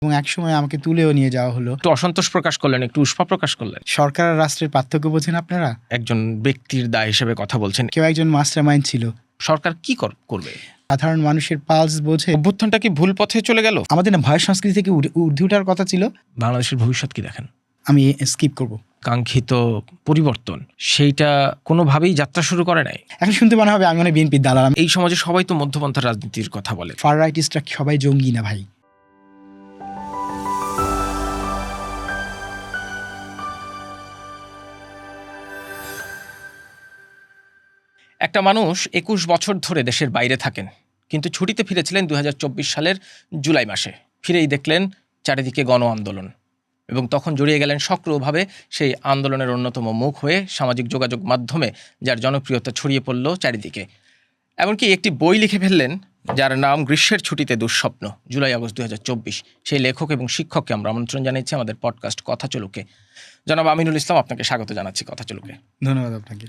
এবং একসময় আমাকে তুলেও নিয়ে যাওয়া হলো। একটু অসন্তোষ প্রকাশ করলেন, একটু উষ্মা প্রকাশ করলেন। সরকার আর রাষ্ট্রের পার্থক্য বোঝেন আপনারা? একজন ব্যক্তির দায় হিসেবে কথা বলছেন। কেউ একজন মাস্টার মাইন্ড ছিল। সরকার কি করবে? সাধারণ মানুষের পালস বোঝে। অভ্যুত্থানটা কি ভুল পথে চলে গেল? আমাদের না ভয় সংস্কৃতি থেকে ঊর্ধ্বে ওঠার কথা ছিল। বাংলাদেশের ভবিষ্যৎ কি দেখেন? আমি স্কিপ করব। কাঙ্ক্ষিত পরিবর্তন সেইটা কোনোভাবেই যাত্রা শুরু করে নাই। এখন শুনতে মনে হবে আমি অনেক বিএনপির দালাল। এই সমাজে সবাই তো মধ্যপন্থার রাজনীতির কথা বলে। ফার রাইটিস্টরা সবাই জঙ্গি না ভাই। একটা মানুষ 21 বছর ধরে দেশের বাইরে থাকেন, কিন্তু ছুটিতে ফিরেছিলেন 2024 সালের জুলাই মাসে। ফিরেই দেখলেন চারিদিকে গণ আন্দোলন, এবং তখন জড়িয়ে গেলেন সক্রিয়ভাবে সেই আন্দোলনের অন্যতম মুখ হয়ে সামাজিক যোগাযোগ মাধ্যমে, যার জনপ্রিয়তা ছড়িয়ে পড়ল চারিদিকে। এমনকি একটি বই লিখে ফেললেন যার নাম গ্রীষ্মের ছুটিতে দুঃস্বপ্ন, জুলাই আগস্ট 2024। সেই লেখক এবং শিক্ষককে আমরা আমন্ত্রণ জানাচ্ছি আমাদের পডকাস্ট কথা চলুকে। জনাব আমিনুল ইসলাম, আপনাকে স্বাগত জানাচ্ছি কথা চলুকে। ধন্যবাদ আপনাকে।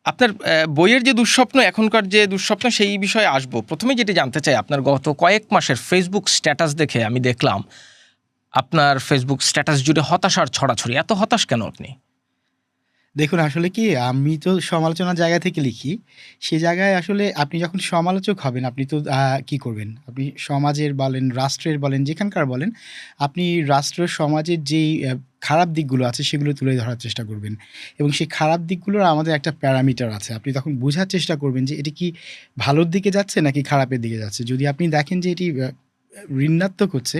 আপনার বইয়ের যে দুঃস্বপ্ন, এখনকার যে দুঃস্বপ্ন, সেই বিষয়ে আসবো। প্রথমে যেটি জানতে চাই, আপনার গত কয়েক মাসের ফেসবুক স্ট্যাটাস দেখে আমি দেখলাম আপনার ফেসবুক স্ট্যাটাস জুড়ে হতাশার ছড়াছড়ি। এত হতাশ কেন আপনি? দেখুন, আসলে কি, আমি তো সমালোচনার জায়গা থেকে লিখি। সে জায়গায় আসলে আপনি যখন সমালোচক হবেন, আপনি তো কি করবেন? আপনি সমাজের বলেন, রাষ্ট্রের বলেন, যেখানকার বলেন, আপনি রাষ্ট্র সমাজের যেই খারাপ দিকগুলো আছে সেগুলো তুলে ধরার চেষ্টা করবেন, এবং সেই খারাপ দিকগুলোর আমাদের একটা প্যারামিটার আছে। আপনি তখন বোঝার চেষ্টা করবেন যে এটি কি ভালোর দিকে যাচ্ছে নাকি খারাপের দিকে যাচ্ছে। যদি আপনি দেখেন যে এটি ঋণাত্মক হচ্ছে,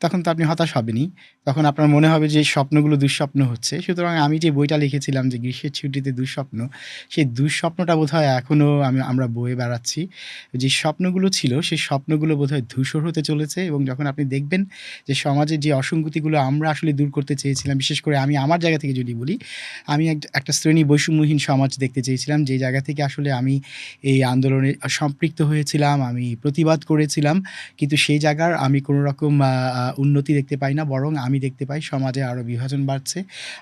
তখন তো আপনি হতাশ হবেনই। তখন আপনার মনে হবে যে স্বপ্নগুলো দুঃস্বপ্ন হচ্ছে। সুতরাং আমি যে বইটা লিখেছিলাম যে গ্রীষ্মের ছুটিতে দুঃস্বপ্ন, সেই দুঃস্বপ্নটা বোধহয় এখনও আমরা বয়ে বেড়াচ্ছি। যে স্বপ্নগুলো ছিল সেই স্বপ্নগুলো বোধহয় ধূসর হতে চলেছে, এবং যখন আপনি দেখবেন যে সমাজের যে অসঙ্গতিগুলো আমরা আসলে দূর করতে চেয়েছিলাম, বিশেষ করে আমি আমার জায়গা থেকে যদি বলি, আমি একটা শ্রেণী বৈষম্যহীন সমাজ দেখতে চেয়েছিলাম, যে জায়গা থেকে আসলে আমি এই আন্দোলনে সম্পৃক্ত হয়েছিলাম, আমি প্রতিবাদ করেছিলাম। কিন্তু সেই জায়গার আমি কোনো রকম উন্নতি দেখতে পাই না, বরং আমি দেখতে পাই সমাজে আরও বিভাজন বাড়ছে।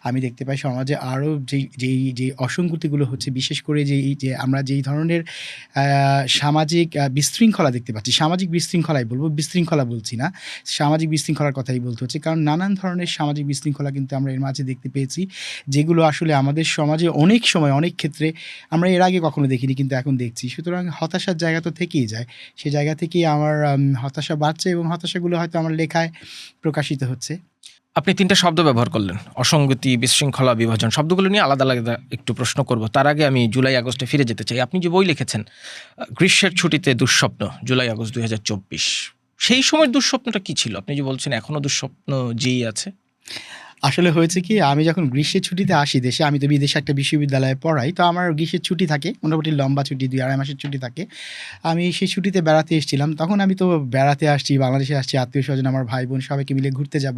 আমি দেখতে পাই সমাজে আরও যেই অসঙ্গতিগুলো হচ্ছে, বিশেষ করে যে আমরা যেই ধরনের সামাজিক বিশৃঙ্খলা দেখতে পাচ্ছি। সামাজিক বিশৃঙ্খলাই বলবো, বিশৃঙ্খলা বলছি না, সামাজিক বিশৃঙ্খলার কথাই বলতে হচ্ছে। কারণ নানান ধরনের সামাজিক বিশৃঙ্খলা কিন্তু আমরা এর মাঝে দেখতে পেয়েছি, যেগুলো আসলে আমাদের সমাজে অনেক সময় অনেক ক্ষেত্রে আমরা এর আগে কখনো দেখিনি, কিন্তু এখন দেখছি। সুতরাং হতাশার জায়গা তো থেকেই যায়। সে জায়গা থেকেই আমার হতাশা বাড়ছে, এবং হতাশাগুলো হয়তো আমার লেখায় প্রকাশিত হচ্ছে। আপনি 3টা শব্দ ব্যবহার করলেন, অসঙ্গতি, বিশৃঙ্খলা, বিভাজন। শব্দগুলো নিয়ে আলাদা আলাদা একটু প্রশ্ন করব। তার আগে আমি জুলাই আগস্টে ফিরে যেতে চাই। আপনি যে বই লিখেছেন গ্রীষ্মের ছুটিতে দুঃস্বপ্ন, জুলাই আগস্ট 2024, সেই সময়ের দুঃস্বপ্নটা কি ছিল? আপনি যে বলছেন এখনো দুঃস্বপ্ন যেই আছে। আসলে হয়েছে কি, আমি যখন গ্রীষ্মের ছুটিতে আসি দেশে, আমি তো বিদেশে একটা বিশ্ববিদ্যালয়ে পড়াই, তো আমার গ্রীষ্মের ছুটি থাকে, মোটামুটি লম্বা ছুটি, 2-2.5 মাসের ছুটি থাকে। আমি সেই ছুটিতে বেড়াতে এসেছিলাম। তখন আমি তো বেড়াতে আসছি, বাংলাদেশে আসছি, আত্মীয়-স্বজন, আমার ভাই বোন সবাইকে মিলে ঘুরতে যাব,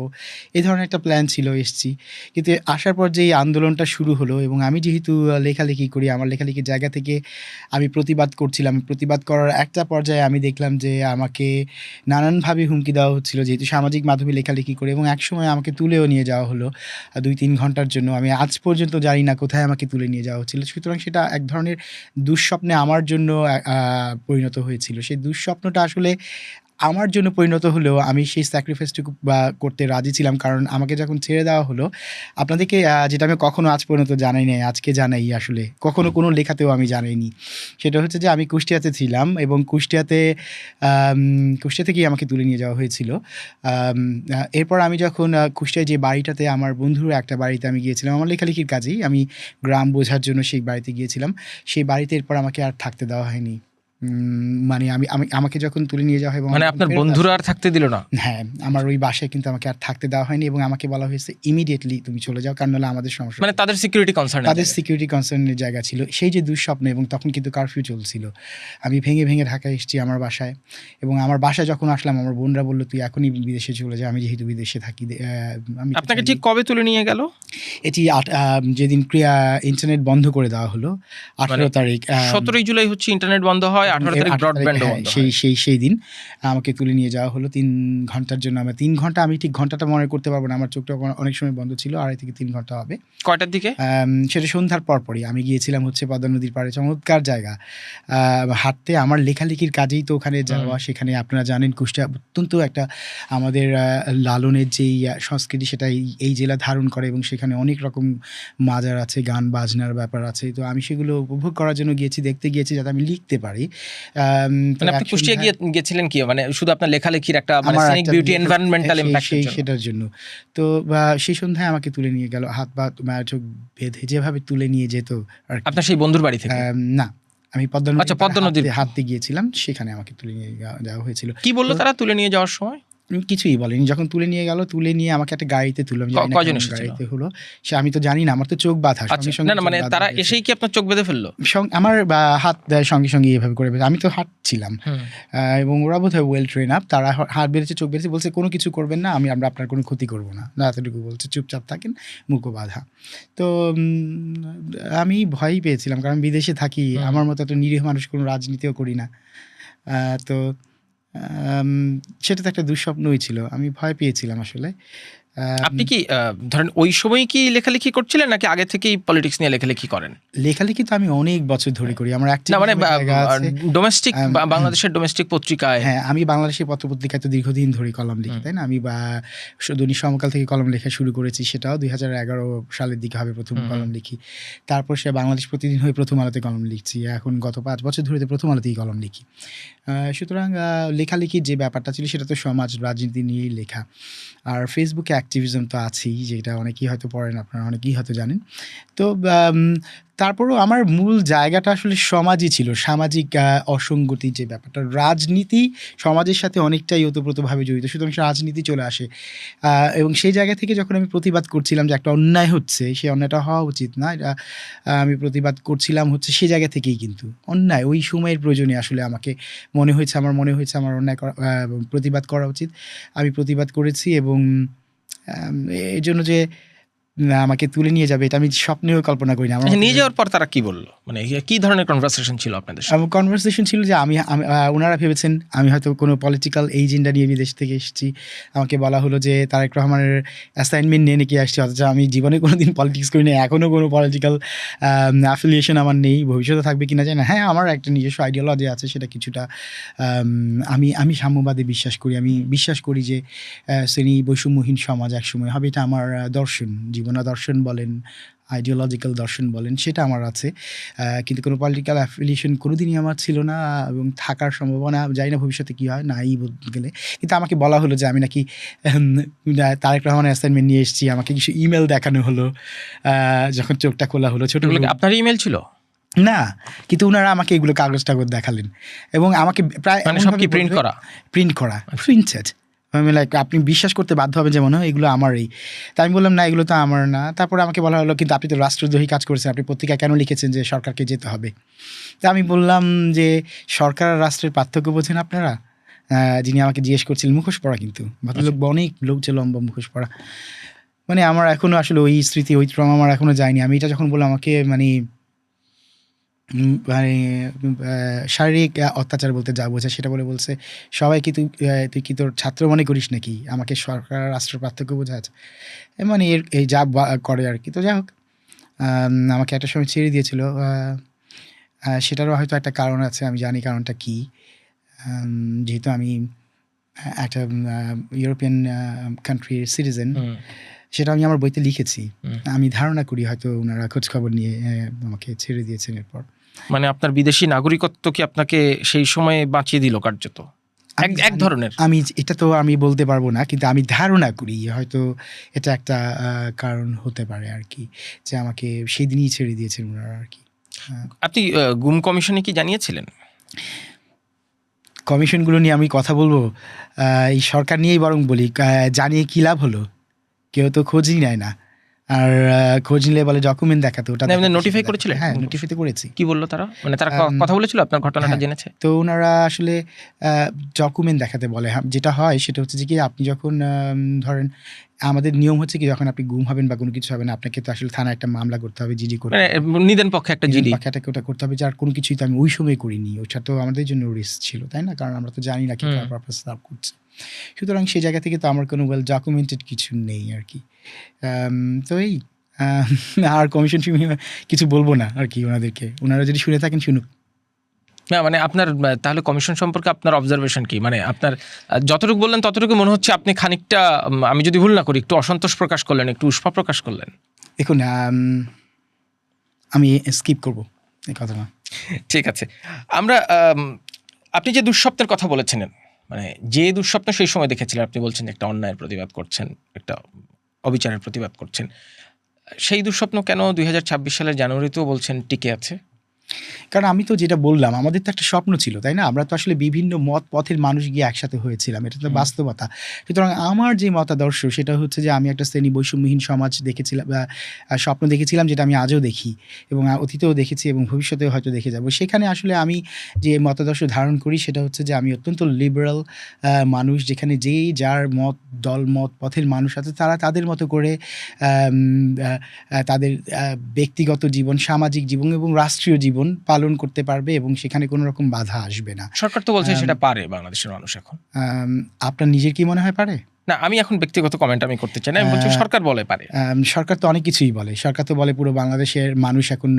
এই ধরনের একটা প্ল্যান ছিল, এসেছি। কিন্তু আসার পর যে এই আন্দোলনটা শুরু হলো, এবং আমি যেহেতু লেখালেখি করি, আমার লেখালেখির জায়গা থেকে আমি প্রতিবাদ করছিলাম। প্রতিবাদ করার একটা পর্যায়ে আমি দেখলাম যে আমাকে নানানভাবে হুমকি দেওয়া হচ্ছিল, যেহেতু সামাজিক মাধ্যমে লেখালেখি করে, এবং একসময় আমাকে তুলেও নিয়ে যাওয়া হলো 2-3 ঘন্টার জন্য। আমি আজ পর্যন্ত জানি না কোথায় আমাকে তুলে নিয়ে যাওয়া হচ্ছিল। সুতরাং সেটা এক ধরনের দুঃস্বপ্নে আমার জন্য পরিণত হয়েছিল। সেই দুঃস্বপ্নটা আসলে আমার জন্য পরিণত হলেও আমি সেই স্যাক্রিফাইসটুকু করতে রাজি ছিলাম। কারণ আমাকে যখন ছেড়ে দেওয়া হলো, আপনাদেরকে যেটা আমি কখনো আজ পর্যন্ত জানাই নাই, আজকে জানাই। আসলে কখনো কোনো লেখাতেও আমি জানাইনি। সেটা হচ্ছে যে আমি কুষ্টিয়াতে ছিলাম, এবং কুষ্টিয়া থেকেই আমাকে তুলে নিয়ে যাওয়া হয়েছিল। এরপর আমি যখন কুষ্টিয়ায় যে বাড়িটাতে, আমার বন্ধুর একটা বাড়িতে আমি গিয়েছিলাম আমার লেখালেখির কাজেই, আমি গ্রাম বোঝার জন্য সেই বাড়িতে গিয়েছিলাম। সেই বাড়িতে এরপর আমাকে আর থাকতে দেওয়া হয়নি। মানে আমাকে যখন তুলে নিয়ে যাওয়া হয়, এবং মানে আপনার বন্ধুরা আর থাকতে দিল না? হ্যাঁ, আমার ওই বাসায় কিন্তু আমাকে আর থাকতে দেওয়া হয়নি, এবং আমাকে বলা হয়েছে ইমিডিয়েটলি তুমি চলে যাও, কারণ নাহলে আমাদের সমস্যা। মানে তাদের সিকিউরিটি কনসার্ন, তাদের সিকিউরিটি কনসার্নের জায়গা ছিল। সেই যে দুঃস্বপ্ন, এবং তখন কিন্তু কারফিউ চলছিল। আমি ভেঙে ভেঙে ঢাকায় এসেছি আমার বাসায়, এবং আমার বাসায় যখন আসলাম আমার বোনরা বলল তুই এখনই বিদেশে চলে যা। আমি যেহেতু বিদেশে থাকি, আমি আপনাকে ঠিক কবে তুলে নিয়ে গেল? এটি যেদিন ইন্টারনেট বন্ধ করে দেওয়া হলো, 18 তারিখ। 17 জুলাই হচ্ছে ইন্টারনেট বন্ধ হয়, 18 তারিখ 8 তারিখ, ব্রডব্যান্ডও হ্যাঁ, বন্ধ সেই হয়। সেই সেই দিন আমাকে তুলে নিয়ে যাওয়া হলো ৩ ঘন্টার জন্য। আমার ৩ ঘন্টা, আমি ঠিক ঘন্টাটা মনে করতে পারব না। আমার চোখটা অনেক সময় বন্ধ ছিল। ২.৫ থেকে ৩ ঘন্টা হবে। কয়টার দিকে? সেটা সন্ধ্যার পরপরই। আমি গিয়েছিলাম হচ্ছে পদ্মা নদীর পাড়ে, চমৎকার জায়গা। হাঁটতে আমার লেখালেখির কাজেই তো ওখানে যাওয়া। সেখানে আপনারা জানেন কুষ্টিয়া অত্যন্ত একটা আমাদের লালনের যেই সংস্কৃতি সেটা এই জেলা ধারণ করে, এবং সেখানে অনেক রকম মাজার আছে, গান বাজনার ব্যাপার আছে। তো আমি সেগুলো উপভোগ করার জন্য গিয়েছি, দেখতে গিয়েছি যাতে আমি লিখতে পারি। তো মানে আপনি এক কুষ্টিয়া সন্ধ্যায় গেছিলেন কি? মানে শুধু আপনার লেখালেখির একটা মানে আমার সিনিক একটা বিউটি, লেখা, এনভায়রনমেন্টাল ইমপ্যাক্টের জন্য? সেটার জন্য। তো সেই সন্ধ্যায় আমাকে তুলে নিয়ে গেল। হাত পা চোখ বেঁধে যেভাবে তুলে নিয়ে যেত আরকি। আপনার সেই বন্ধুর বাড়ি থেকে? না, আমি পদ্মা আচ্ছা, নদীর পাড়ে পদ্মা নদীর। হাঁটতে গিয়েছিলাম। সেখানে আমাকে তুলে নিয়ে যাওয়া হয়েছিল। কি বলল তো তারা তুলে নিয়ে যাওয়ার সময়? কিছুই বলেনি। যখন তুলে নিয়ে গেল, তুলে নিয়ে আমাকে একটা গাড়িতে তুলল। আমি জানি না কয়জন কেমন এসেছিল? গাড়িতে হলো। আমি তো জানি না। আমার তো চোখ বাঁধা। আচ্ছা, সঙ্গে না, চোখ মানে বাঁধা তারা হয়েছে। এসেই কি আপনার চোখ বেঁধে ফেললো? আমার হাত দেয় সঙ্গে এভাবে করে বেঁধে। আমি তো হাঁটছিলাম। এবং ওরা বোধহয় ওয়েল ট্রেন আপ। তারা হাত বেড়েছে, চোখ বেড়েছে, বলছে কোনো কিছু করবেন না, আমরা আপনার কোনো ক্ষতি করব না, এতটুকু বলছে। চুপচাপ থাকেন, মুখও বাঁধা। তো আমি ভয়ই পেয়েছিলাম, কারণ বিদেশে থাকি। আমার মতো একটা নিরীহ মানুষ, কোনো রাজনীতিও করি না। তো সেটা তো একটা দুঃস্বপ্নই ছিল। আমি ভয় পেয়েছিলাম আসলে। আপনি কি ধরেন ওই সময়ই কি লেখালেখি করছিলেন, নাকি আগে থেকেই পলিটিক্স নিয়ে লেখালেখি করেন? লেখালেখি তো আমি অনেক বছর ধরে করি। আমার না, মানে অ্যাক্টিভিজমের জায়গা আছে। ডোমেস্টিক, বাংলাদেশের ডোমেস্টিক পত্রিকায়? হ্যাঁ, আমি বাংলাদেশের পত্র-পত্রিকায় তো দীর্ঘদিন ধরেই কলাম লিখি, তাই না? আমি দৈনিক সমকাল থেকে কলম লেখা শুরু করেছি। সেটাও ২০১১ সালের দিকে হবে প্রথম কলম লিখি। তারপর সে বাংলাদেশ প্রতিদিন হয়ে প্রথম আলোতে কলম লিখছি। এখন গত ৫ বছর ধরে তো প্রথম আলোতেই কলম লিখি। সুতরাং লেখালেখির যে ব্যাপারটা ছিল সেটা তো সমাজ রাজনীতি নিয়েই লেখা। আর ফেসবুকে অ্যাক্টিভিজম তো আছেই, যেটা অনেকেই হয়তো পড়েন, আপনারা অনেকেই হয়তো জানেন। তো তারপরেও আমার মূল জায়গাটা আসলে সমাজই ছিল। সামাজিক অসঙ্গতির যে ব্যাপারটা, রাজনীতি সমাজের সাথে অনেকটাই ওতপ্রোতভাবে জড়িত। সুতরাং রাজনীতি চলে আসে। এবং সেই জায়গা থেকে যখন আমি প্রতিবাদ করছিলাম যে একটা অন্যায় হচ্ছে, সেই অন্যায়টা হওয়া উচিত না, এটা আমি প্রতিবাদ করছিলাম হচ্ছে সে জায়গা থেকেই। কিন্তু অন্যায় ওই সময়ের প্রয়োজনে আসলে আমার মনে হয়েছে আমার অন্যায় প্রতিবাদ করা উচিত। আমি প্রতিবাদ করেছি, এবং এজন্য যে আমাকে তুলে নিয়ে যাবে, এটা আমি স্বপ্নেও কল্পনা করি না। নিয়ে যাওয়ার পর তারা কি বললো? মানে কি ধরনের কনভারসেশন ছিল আপনাদের সাথে? কনভারসেশন ছিল যে ওনারা ভেবেছেন আমি হয়তো কোনো পলিটিক্যাল এজেন্ডা নিয়ে বিদেশ থেকে এসেছি। আমাকে বলা হলো যে তারেক রহমানের অ্যাসাইনমেন্ট নিয়ে নাকি আসছি, অথচ আমি জীবনে কোনোদিন পলিটিক্স করি না। এখনও কোনো পলিটিক্যাল অ্যাফিলিয়েশন আমার নেই। ভবিষ্যতে থাকবে কিনা জানি না। হ্যাঁ, আমার একটা নিজস্ব আইডিওলজি আছে, সেটা কিছুটা আমি সাম্যবাদে বিশ্বাস করি। আমি বিশ্বাস করি যে শ্রেণী বৈষম্যহীন সমাজ একসময় হবে। এটা আমার দর্শন, জীবনাদর্শন বলেন, আইডিওলজিক্যাল দর্শন বলেন, সেটা আমার আছে। কিন্তু কোনো পলিটিক্যাল অ্যাফিলিয়েশন কোনোদিনই আমার ছিল না, এবং থাকার সম্ভাবনা জানি না ভবিষ্যতে কী হয়, নাই বলতে গেলে। কিন্তু আমাকে বলা হলো যে আমি নাকি তারেক রহমানের অ্যাসাইনমেন্ট নিয়ে এসেছি। আমাকে কিছু ইমেল দেখানো হলো যখন চোখটা খোলা হলো। ছোটগুলো আপনার ইমেল ছিল না, কিন্তু উনারা আমাকে এগুলো কাগজ-টাগজ দেখালেন, এবং আমাকে প্রায় সব কি প্রিন্ট করা? প্রিন্টেড। আমি লাইক, আপনি বিশ্বাস করতে বাধ্য হবেন যে মনে হয় এগুলো আমারই। তা আমি বললাম, না, এগুলো তো আমার না। তারপরে আমাকে বলা হলো, কিন্তু আপনি তো রাষ্ট্রদ্রোহী কাজ করেছেন, আপনি পত্রিকায় কেন লিখেছেন যে সরকারকে যেতে হবে? তা আমি বললাম যে সরকার আর রাষ্ট্রের পার্থক্য বোঝেন আপনারা? যিনি আমাকে জিজ্ঞেস করছিলেন, মুখোশ পরা কিন্তু ভদ্রলোক, অনেক লোক ছিল লম্বা মুখোশ পরা। মানে আমার এখনও আসলে ওই স্মৃতি, ওই ট্রমা আমার এখনও যায়নি। আমি এটা যখন বললাম, আমাকে মানে শারীরিক অত্যাচার বলতে যা বোঝায় সেটা বলছে, সবাই কি তুই কি তোর ছাত্র মনে করিস নাকি? আমাকে সরকার রাষ্ট্র পার্থক্য বোঝাচ্ছে। মানে এই যা করে আর কি। তো যাই হোক, আমাকে একটা সময় ছেড়ে দিয়েছিল। সেটারও হয়তো একটা কারণ আছে, আমি জানি কারণটা কী। যেহেতু আমি একটা ইউরোপিয়ান কান্ট্রির সিটিজেন, সেটা আমি আমার বইতে লিখেছি। আমি ধারণা করি হয়তো ওনারা খোঁজখবর নিয়ে আমাকে ছেড়ে দিয়েছেন এরপর। মানে আপনার বিদেশি নাগরিকত্ব কি আপনাকে সেই সময়ে বাঁচিয়ে দিল কার্যত? এক ধরনের। এটা তো আমি বলতে পারবো না, কিন্তু আমি ধারণা করি হয়তো এটা একটা কারণ হতে পারে আর কি, যে আমাকে সেই দিনই ছেড়ে দিয়েছেন ওনারা আর কি। আপনি গুম কমিশনে কি জানিয়েছিলেন? কমিশনগুলো নিয়ে আমি কথা বলবো? এই সরকার নিয়েই বরং বলি, জানিয়ে কী লাভ হলো? কেউ তো খোঁজই নেয় না। আর খোঁজ নিলে বলে ডকুমেন্ট দেখাতে, ওটা না, আপনি দেখাতে, নোটিফাই সেটা করেছিলেন? দেখাতে। হ্যাঁ, নোটিফাই তো করেছি। কি বললো তারা? মানে তারা কথা বলেছিল, আপনার ঘটনাটা হ্যাঁ, জেনেছে? তো ওনারা আসলে ডকুমেন্ট দেখাতে বলে। হ্যাঁ, যেটা হয় সেটা হচ্ছে যে কি, আপনি যখন ধরেন, আমাদের নিয়ম হচ্ছে কি, যখন আপনি গুম হবেন বা কোনো কিছু হবেন, আপনাকে তো আসলে থানায় একটা মামলা করতে হবে, জিডি করতে মানে হবে। নিদেন পক্ষে একটা নিজের জিডি। পাখাটাকে ওটা করতে হবে, যার কোনো কিছুই তো আমি ওই সময় করিনি। ওটা তো আমাদের জন্য রিস্ক ছিল, তাই না? কারণ আমরা তো জানি না কি কার পারপাস সার্ভ করছে। সুতরাং সেই জায়গা থেকে তো আমার কোনো ওয়েল ডকুমেন্টেড কিছু নেই আরকি। তো এই আর কমিশন কিছু বলব না আরকি ওনাদেরকে। ওনারা যদি শুনে থাকেন শুনুক। না, মানে আপনার তাহলে কমিশন সম্পর্কে আপনার অবজারভেশন কি? মানে আপনার যতটুকু বললেন ততটুকু মনে হচ্ছে আপনি খানিকটা, আমি যদি ভুল না করি, একটু অসন্তোষ প্রকাশ করলেন, একটু উষ্মা প্রকাশ করলেন। দেখুন, আমি স্কিপ করব এই কথাটা। ঠিক আছে। আমরা আপনি যে দুঃস্বপ্নের কথা বলেছিলেন, মানে যে দুঃস্বপ্ন সেই সময় দেখেছিলেন, আপনি বলছেন একটা অন্যায়ের প্রতিবাদ করছেন, একটা অবিচারের প্রতিবাদ করছেন। সেই দুঃস্বপ্ন কেন 2026 সালের জানুয়ারিতেও বলছেন টিকে আছে? কারণ আমি তো যেটা বললাম, আমাদের তো একটা স্বপ্ন ছিল, তাই না? আমরা তো আসলে বিভিন্ন মত পথের মানুষ গিয়ে একসাথে হয়েছিলাম। এটা তো বাস্তবতা। সুতরাং আমার যে মতাদর্শ, সেটা হচ্ছে যে আমি একটা শ্রেণী বৈষম্যহীন সমাজ দেখেছিলাম, স্বপ্ন দেখেছিলাম, যেটা আমি আজও দেখি এবং অতীতেও দেখেছি এবং ভবিষ্যতেও হয়তো দেখে যাব। সেখানে আসলে আমি যে মতাদর্শ ধারণ করি, সেটা হচ্ছে যে আমি অত্যন্ত লিবারাল মানুষ, যেখানে যেই যার মত, দল মত পথের মানুষ আছে, তারা তাদের মতো করে আম আ তাদের ব্যক্তিগত জীবন, সামাজিক জীবন এবং রাষ্ট্রীয় জীবন পালন করতে পারবে এবং সেখানে কোনো রকম বাধা আসবে না। সরকার তো বলছে সেটা পারে বাংলাদেশের মানুষ এখন। আপনার নিজের কি মনে হয় পারে? না, আমি এখন ব্যক্তিগত কমেন্ট আমি করতে চাই না। আমি বলছি সরকার বলে পারে। সরকার তো অনেক কিছুই বলে। সরকার তো বলে পুরো বাংলাদেশের মানুষ এখন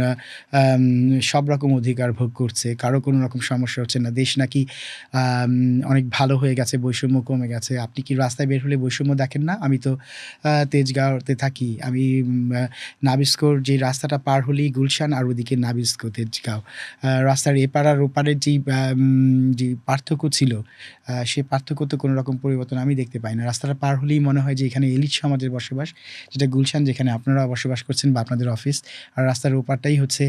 সব রকম অধিকার ভোগ করছে। কারো কোনো রকম সমস্যা হচ্ছে না। দেশ নাকি অনেক ভালো হয়ে গেছে, বৈষম্য কমে গেছে। আপনি কি রাস্তায় বের হলে বৈষম্য দেখেন না? আমি তো তেজগাঁওতে থাকি। আমি নাবিস্কোর যে রাস্তাটা পার হলেই গুলশান, আর ওদিকে নাবিস্কো, তেজগাঁও। রাস্তার এপার আর ওপারের যে পার্থক্য ছিল, সে পার্থক্য তো কোনো রকম পরিবর্তন আমি দেখতে পাই না। রাস্তাটা পার হলেই মনে হয় যে এখানে এলিট সমাজের বসবাস, যেটা গুলশান, যেখানে আপনারা বসবাস করছেন বা আপনাদের অফিস। আর রাস্তার ওপারটাই হচ্ছে,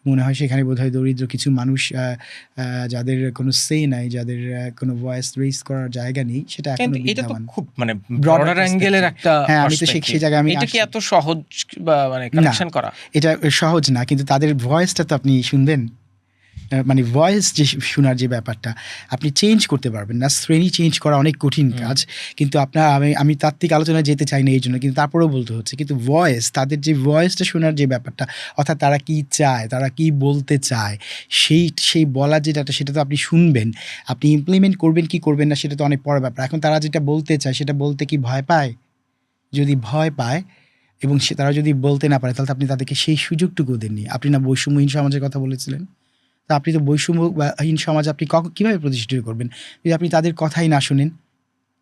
মনে হয় সেখানে বোধহয় দরিদ্র কিছু মানুষ, যাদের কোনো সে নাই, যাদের কোনো ভয়েস রেইজ করার জায়গা নেই, সেটা এখনো এটা তো বিদ্যমান। খুব মানে ব্রডার অ্যাঙ্গেলের একটা হ্যাঁ, আমি তো সেই জায়গায় এটা কি এত সহজ বা মানে কানেকশন করা? এটা সহজ না, কিন্তু তাদের ভয়েসটা তো আপনি শুনবেন। মানে ভয়েস যে শোনার যে ব্যাপারটা, আপনি চেঞ্জ করতে পারবেন না। শ্রেণী চেঞ্জ করা অনেক কঠিন কাজ, কিন্তু আমি তাত্ত্বিক আলোচনায় যেতে চাই না এই জন্য, কিন্তু তারপরেও বলতে হচ্ছে। কিন্তু ভয়েস, তাদের যে ভয়েসটা শোনার যে ব্যাপারটা, অর্থাৎ তারা কি চায়, তারা কি বলতে চায়, সেই বলার যেটা, সেটা তো আপনি শুনবেন। আপনি ইমপ্লিমেন্ট করবেন কি করবেন না, সেটা তো অনেক বড় ব্যাপার। এখন তারা যেটা বলতে চায়, সেটা বলতে কি ভয় পায়? যদি ভয় পায় এবং তারা যদি বলতে না পারে, তাহলে আপনি তাদেরকে সেই সুযোগটুকু দেননি। আপনি না বৈষম্যহীন সমাজের কথা বলেছিলেন? তা আপনি তো বৈষম্যহীন সমাজ আপনি কীভাবে প্রতিষ্ঠিত করবেন, যদি আপনি তাদের কথাই না শোনেন?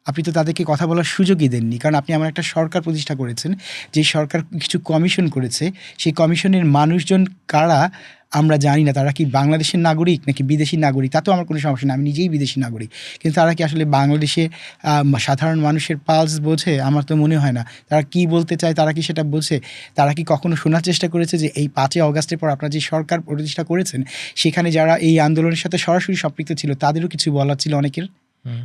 আপনি তো তাদেরকে কথা বলার সুযোগই দেননি। কারণ আপনি এমন একটা সরকার প্রতিষ্ঠা করেছেন, যে সরকার কিছু কমিশন করেছে। সেই কমিশনের মানুষজন কারা আমরা জানি না। তারা কি বাংলাদেশের নাগরিক নাকি বিদেশি নাগরিক, তাতেও আমার কোনো সমস্যা না। আমি নিজেই বিদেশি নাগরিক। কিন্তু তারা কি আসলে বাংলাদেশে সাধারণ মানুষের পালস বোঝে? আমার তো মনে হয় না। তারা কি বলতে চায়, তারা কি সেটা বোঝে? তারা কি কখনো শোনার চেষ্টা করেছে যে এই ৫ই অগাস্টের পর আপনারা যে সরকার প্রতিষ্ঠা করেছেন, সেখানে যারা এই আন্দোলনের সাথে সরাসরি সম্পৃক্ত ছিল, তাদেরও কিছু বলার ছিল অনেকের?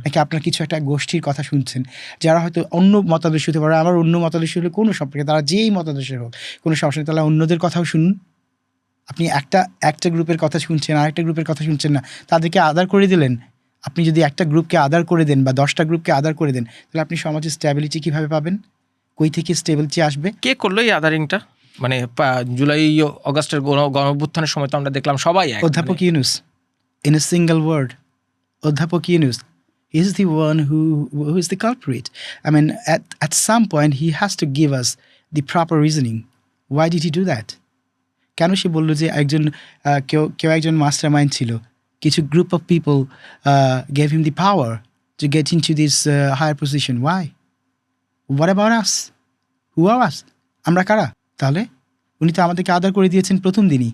নাকি আপনার কিছু একটা গোষ্ঠীর কথা শুনছেন, যারা হয়তো অন্য মতাদর্শী হতে পারে? আমার অন্য মতাদর্শী হলে কোনো সম্পর্কে, তারা যেই মতাদর্শের হোক, কোনো সমস্যা নেই। তাহলে অন্যদের কথাও শুনুন। আপনি একটা গ্রুপের কথা শুনছেন, আরেকটা গ্রুপের কথা শুনছেন না, তাদেরকে আদার করে দিলেন। আপনি যদি একটা গ্রুপকে আদার করে দেন বা 10টা গ্রুপকে আদার করে দেন, তাহলে আপনি সমাজে স্ট্যাবিলিটি কীভাবে পাবেন? কই থেকে স্টেবিলিটি আসবে? কে করলো এই আদারিংটা? মানে জুলাই অগাস্টের গণঅভ্যুত্থানের সময় তো আমরা দেখলাম সবাই এক। অধ্যাপক Yunus, in a single word, অধ্যাপক Yunus is the one who is the culprit. I mean, at some point he has to give us the proper reasoning. Why did he do that? কেন সে বলল যে কেউ একজন মাস্টার মাইন্ড ছিল, কিছু group of people gave him the power to get into this higher position? Why? What about us? Who are us? আমরা কারা তাহলে? উনি তো আমাদেরকে আদর করে দিয়েছেন প্রথম দিনই।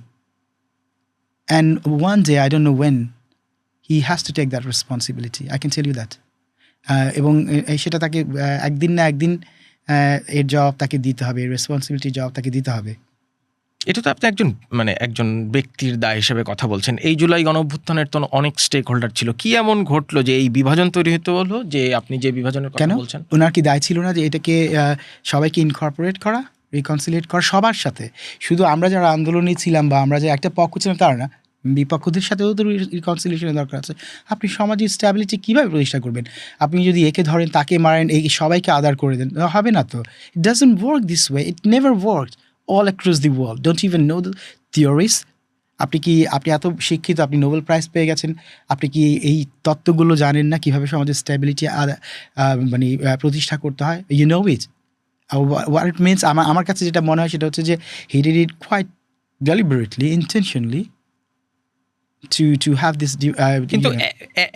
And one day, I don't know when, he has to take that responsibility. I can tell you that. এবং সেটা তাকে একদিন না একদিন এর জবাব তাকে দিতে হবে, রেসপন্সিবিলিটির জবাব তাকে দিতে হবে। এটা তো আপনি একজন ব্যক্তির দায় হিসেবে কথা বলছেন। এই জুলাই গণঅভ্যুত্থানের তো অনেক স্টেক হোল্ডার ছিল। কি এমন ঘটলো যে এই বিভাজন তৈরি হতে হলো, যে আপনি যে বিভাজনের কথা বলছেন? ওনার কি দায় ছিল না যে এটাকে সবাইকে ইনকর্পোরেট করা? রিকনসিলিয়েট করা সবার সাথে, শুধু আমরা যারা আন্দোলনে ছিলাম বা আমরা যে একটা পক্ষ ছিলাম তারা না, বিপক্ষদের সাথেও তো রিকনসিলিয়েশনের দরকার আছে। আপনি সমাজের স্ট্যাবিলিটি কীভাবে প্রতিষ্ঠা করবেন? আপনি যদি একে ধরেন তাকে মারেন, এই সবাইকে আদার করে দেন, হবে না তো। It doesn't work this way, it never work all across the world. Don't even know the theories? আপনি এত শিক্ষিত, আপনি নোবেল প্রাইজ পেয়ে গেছেন, আপনি কি এই তত্ত্বগুলো জানেন না কীভাবে সমাজের স্ট্যাবিলিটি মানে প্রতিষ্ঠা করতে হয়? You know it. What it means, আমার কাছে যেটা মনে হয় সেটা হচ্ছে যে he did it quite deliberately, intentionally to have this কিন্তু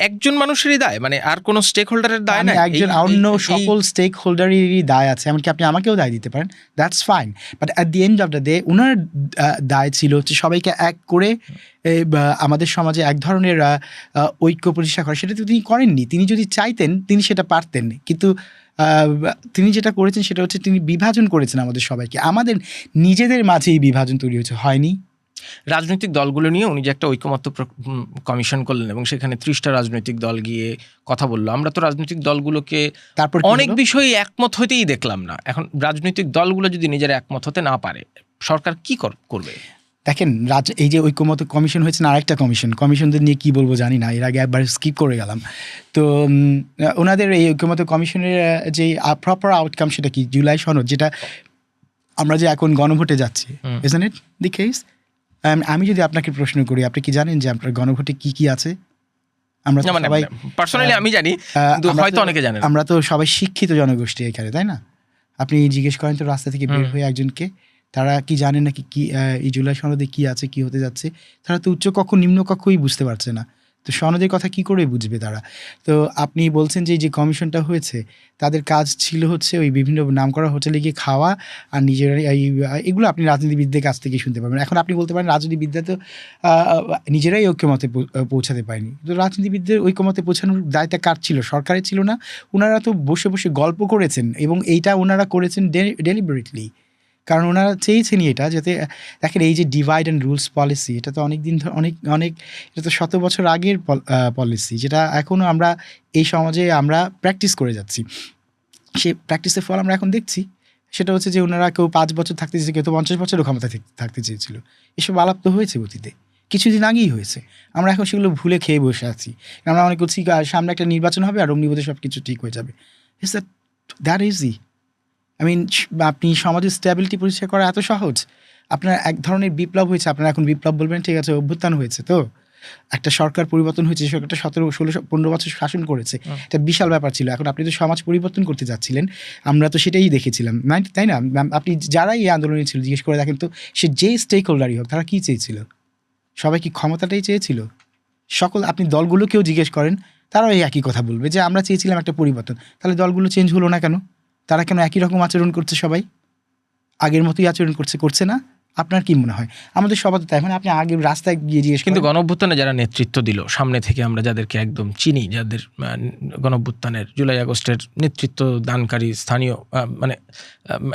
একজন মানুষেরই দায়, মানে আর কোনো স্টেক হোল্ডারের দায় না, একজন অন্য সকল স্টেক হোল্ডারেরই দায় আছে, এমনকি আপনি আমাকেও দায় দিতে পারেন, that's fine. But at the end of the day ওনার দায় ছিল হচ্ছে সবাইকে এক করে আমাদের সমাজে এক ধরনের ঐক্য প্রতিষ্ঠা করা। সেটা তো তিনি করেননি। তিনি যদি চাইতেন তিনি সেটা পারতেন, কিন্তু তিনি যেটা করেছেন সেটা হচ্ছে তিনি বিভাজন করেছেন আমাদের সবাইকে। আমাদের নিজেদের মাঝেই বিভাজন তৈরি হয়েছে, হয়নি? রাজনৈতিক দলগুলো নিয়ে উনি যে একটা ঐকমত্য কমিশন করলেন এবং সেখানে 30টা রাজনৈতিক দল গিয়ে কথা বললো। আমরা তো রাজনৈতিক দলগুলোকে তারপর অনেক বিষয়ে একমত হতেই দেখলাম না। এখন রাজনৈতিক দলগুলো যদি নিজেরা একমত হতে না পারে, সরকার কি করবে? দেখেন, এই যে ঐকমত্য কমিশন হয়েছে না, আরেকটা কমিশনদের নিয়ে কি বলবো জানি না, এর আগে একবার স্কিপ করে গেলাম। তো ওনাদের এই ঐকমত্য কমিশনের যে প্রপার আউটকাম সেটা কি? জুলাই সনদ, যেটা আমরা যে এখন গণভোটে যাচ্ছি, ইজন্ট ইট দি কেস? আমি যদি আপনাকে প্রশ্ন করি, আপনি কি জানেন যে আপনার গণভোটে কি কি আছে? আমরা সবাই পার্সোনালি আমি জানি, কিন্তু হয়তো অনেকে জানেন। আমরা তো সবাই শিক্ষিত জনগোষ্ঠী এখানে, তাই না? আপনি জিজ্ঞেস করেন তো রাস্তা থেকে বের হয়ে একজনকে, তারা কি জানেন নাকি কি এই জুলাই সনদে কি আছে, কি হতে যাচ্ছে? তারা তো উচ্চকক্ষ নিম্নকক্ষই বুঝতে পারছে না, তো সনদের কথা কি করে বুঝবে তারা? তো আপনি বলছেন যে কমিশনটা হয়েছে, তাদের কাজ ছিল হচ্ছে ওই বিভিন্ন নামকরা হোটেলে গিয়ে খাওয়া আর নিজেরা এগুলো আপনি রাজনীতিবিদদের কাছ থেকে শুনতে পাবেন। এখন আপনি বলতে পারেন রাজনীতিবিদরা তো নিজেরাই ঐক্যমতে পৌঁছাতে পারেনি, তো রাজনীতিবিদদের ঐক্যমতে পৌঁছানোর দায়িত্ব কার ছিল? সরকারের ছিল না? ওনারা তো বসে বসে গল্প করেছেন, এবং এইটা ওনারা করেছেন ডেলিবারেটলি, কারণ ওনারা চেয়েছেনই এটা, যাতে দেখেন এই যে ডিভাইড অ্যান্ড রুলস পলিসি, এটা তো অনেক দিন অনেক এটা তো 100 বছর আগের পলিসি, যেটা এখনও আমরা এই সমাজে আমরা প্র্যাকটিস করে যাচ্ছি। সে প্র্যাকটিসের ফল আমরা এখন দেখছি। সেটা হচ্ছে যে ওনারা কেউ 5 বছর থাকতে চেয়েছে, কেউ তো 50 বছরও ক্ষমতা থাকতে চেয়েছিল। এসব আলাপ তো হয়েছে অতীতে, কিছুদিন আগেই হয়েছে। আমরা এখন সেগুলো ভুলে খেয়ে বসে আছি। আমরা অনেক করছি সামনে একটা নির্বাচন হবে আর অমনি বোধহয় সব কিছু ঠিক হয়ে যাবে। Is that easy? আপনি সমাজের স্ট্যাবিলিটি প্রতিষ্ঠা করা এত সহজ? আপনার এক ধরনের বিপ্লব হয়েছে, আপনারা এখন বিপ্লব বলবেন, ঠিক আছে, অভ্যুত্থান হয়েছে, তো একটা সরকার পরিবর্তন হয়েছে, সরকারটা 17, 16, 15 বছর শাসন করেছে, এটা বিশাল ব্যাপার ছিল। এখন আপনি তো সমাজ পরিবর্তন করতে যাচ্ছিলেন, আমরা তো সেটাই দেখেছিলাম, তাই না? আপনি যারাই এই আন্দোলনে ছিল জিজ্ঞেস করে দেখেন তো, সে যে স্টেক হোল্ডারই হোক, তারা কী চেয়েছিল? সবাই কি ক্ষমতাটাই চেয়েছিল? সকল আপনি দলগুলোকেও জিজ্ঞেস করেন, তারাও এই একই কথা বলবে যে আমরা চেয়েছিলাম একটা পরিবর্তন। তাহলে দলগুলো চেঞ্জ হলো না কেন? তারা কেন একই রকম আচরণ করছে? সবাই আগের মতোই আচরণ করছে না? আপনার কি মনে হয়? আমাদের সবার তো তাই। মানে আপনি আগে রাস্তায় গিয়ে জিজ্ঞেস, কিন্তু গণঅভ্যুত্থানে যারা নেতৃত্ব দিল সামনে থেকে, আমরা যাদেরকে একদম চিনি, যাদের গণঅভ্যুত্থানের জুলাই আগস্টের নেতৃত্ব দানকারী স্থানীয় মানে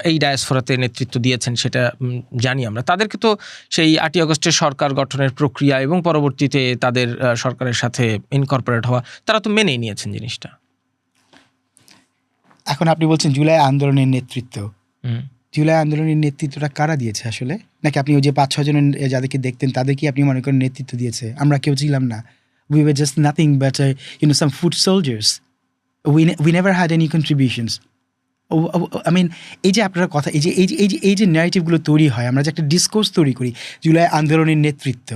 এই ডায়াসফোরাতে নেতৃত্ব দিয়েছেন, সেটা জানি আমরা, তাদেরকে তো সেই 8ই আগস্টের সরকার গঠনের প্রক্রিয়া এবং পরবর্তীতে তাদের সরকারের সাথে ইনকর্পোরেট হওয়া, তারা তো মেনেই নিয়েছেন জিনিসটা। এখন আপনি বলছেন জুলাই আন্দোলনের নেতৃত্ব, জুলাই আন্দোলনের নেতৃত্বটা কারা দিয়েছে আসলে? নাকি আপনি ওই যে 5-6 জনের যাদেরকে দেখতেন তাদেরকে আপনি মনে করেন নেতৃত্ব দিয়েছে? আমরা কেউ ছিলাম না। We were just nothing but some foot soldiers. We never had any contributions. I mean, এই যে আপনার কথা, এই যে ন্যারেটিভগুলো তৈরি হয়, আমরা যে একটা ডিসকোর্স তৈরি করি, জুলাই আন্দোলনের নেতৃত্ব,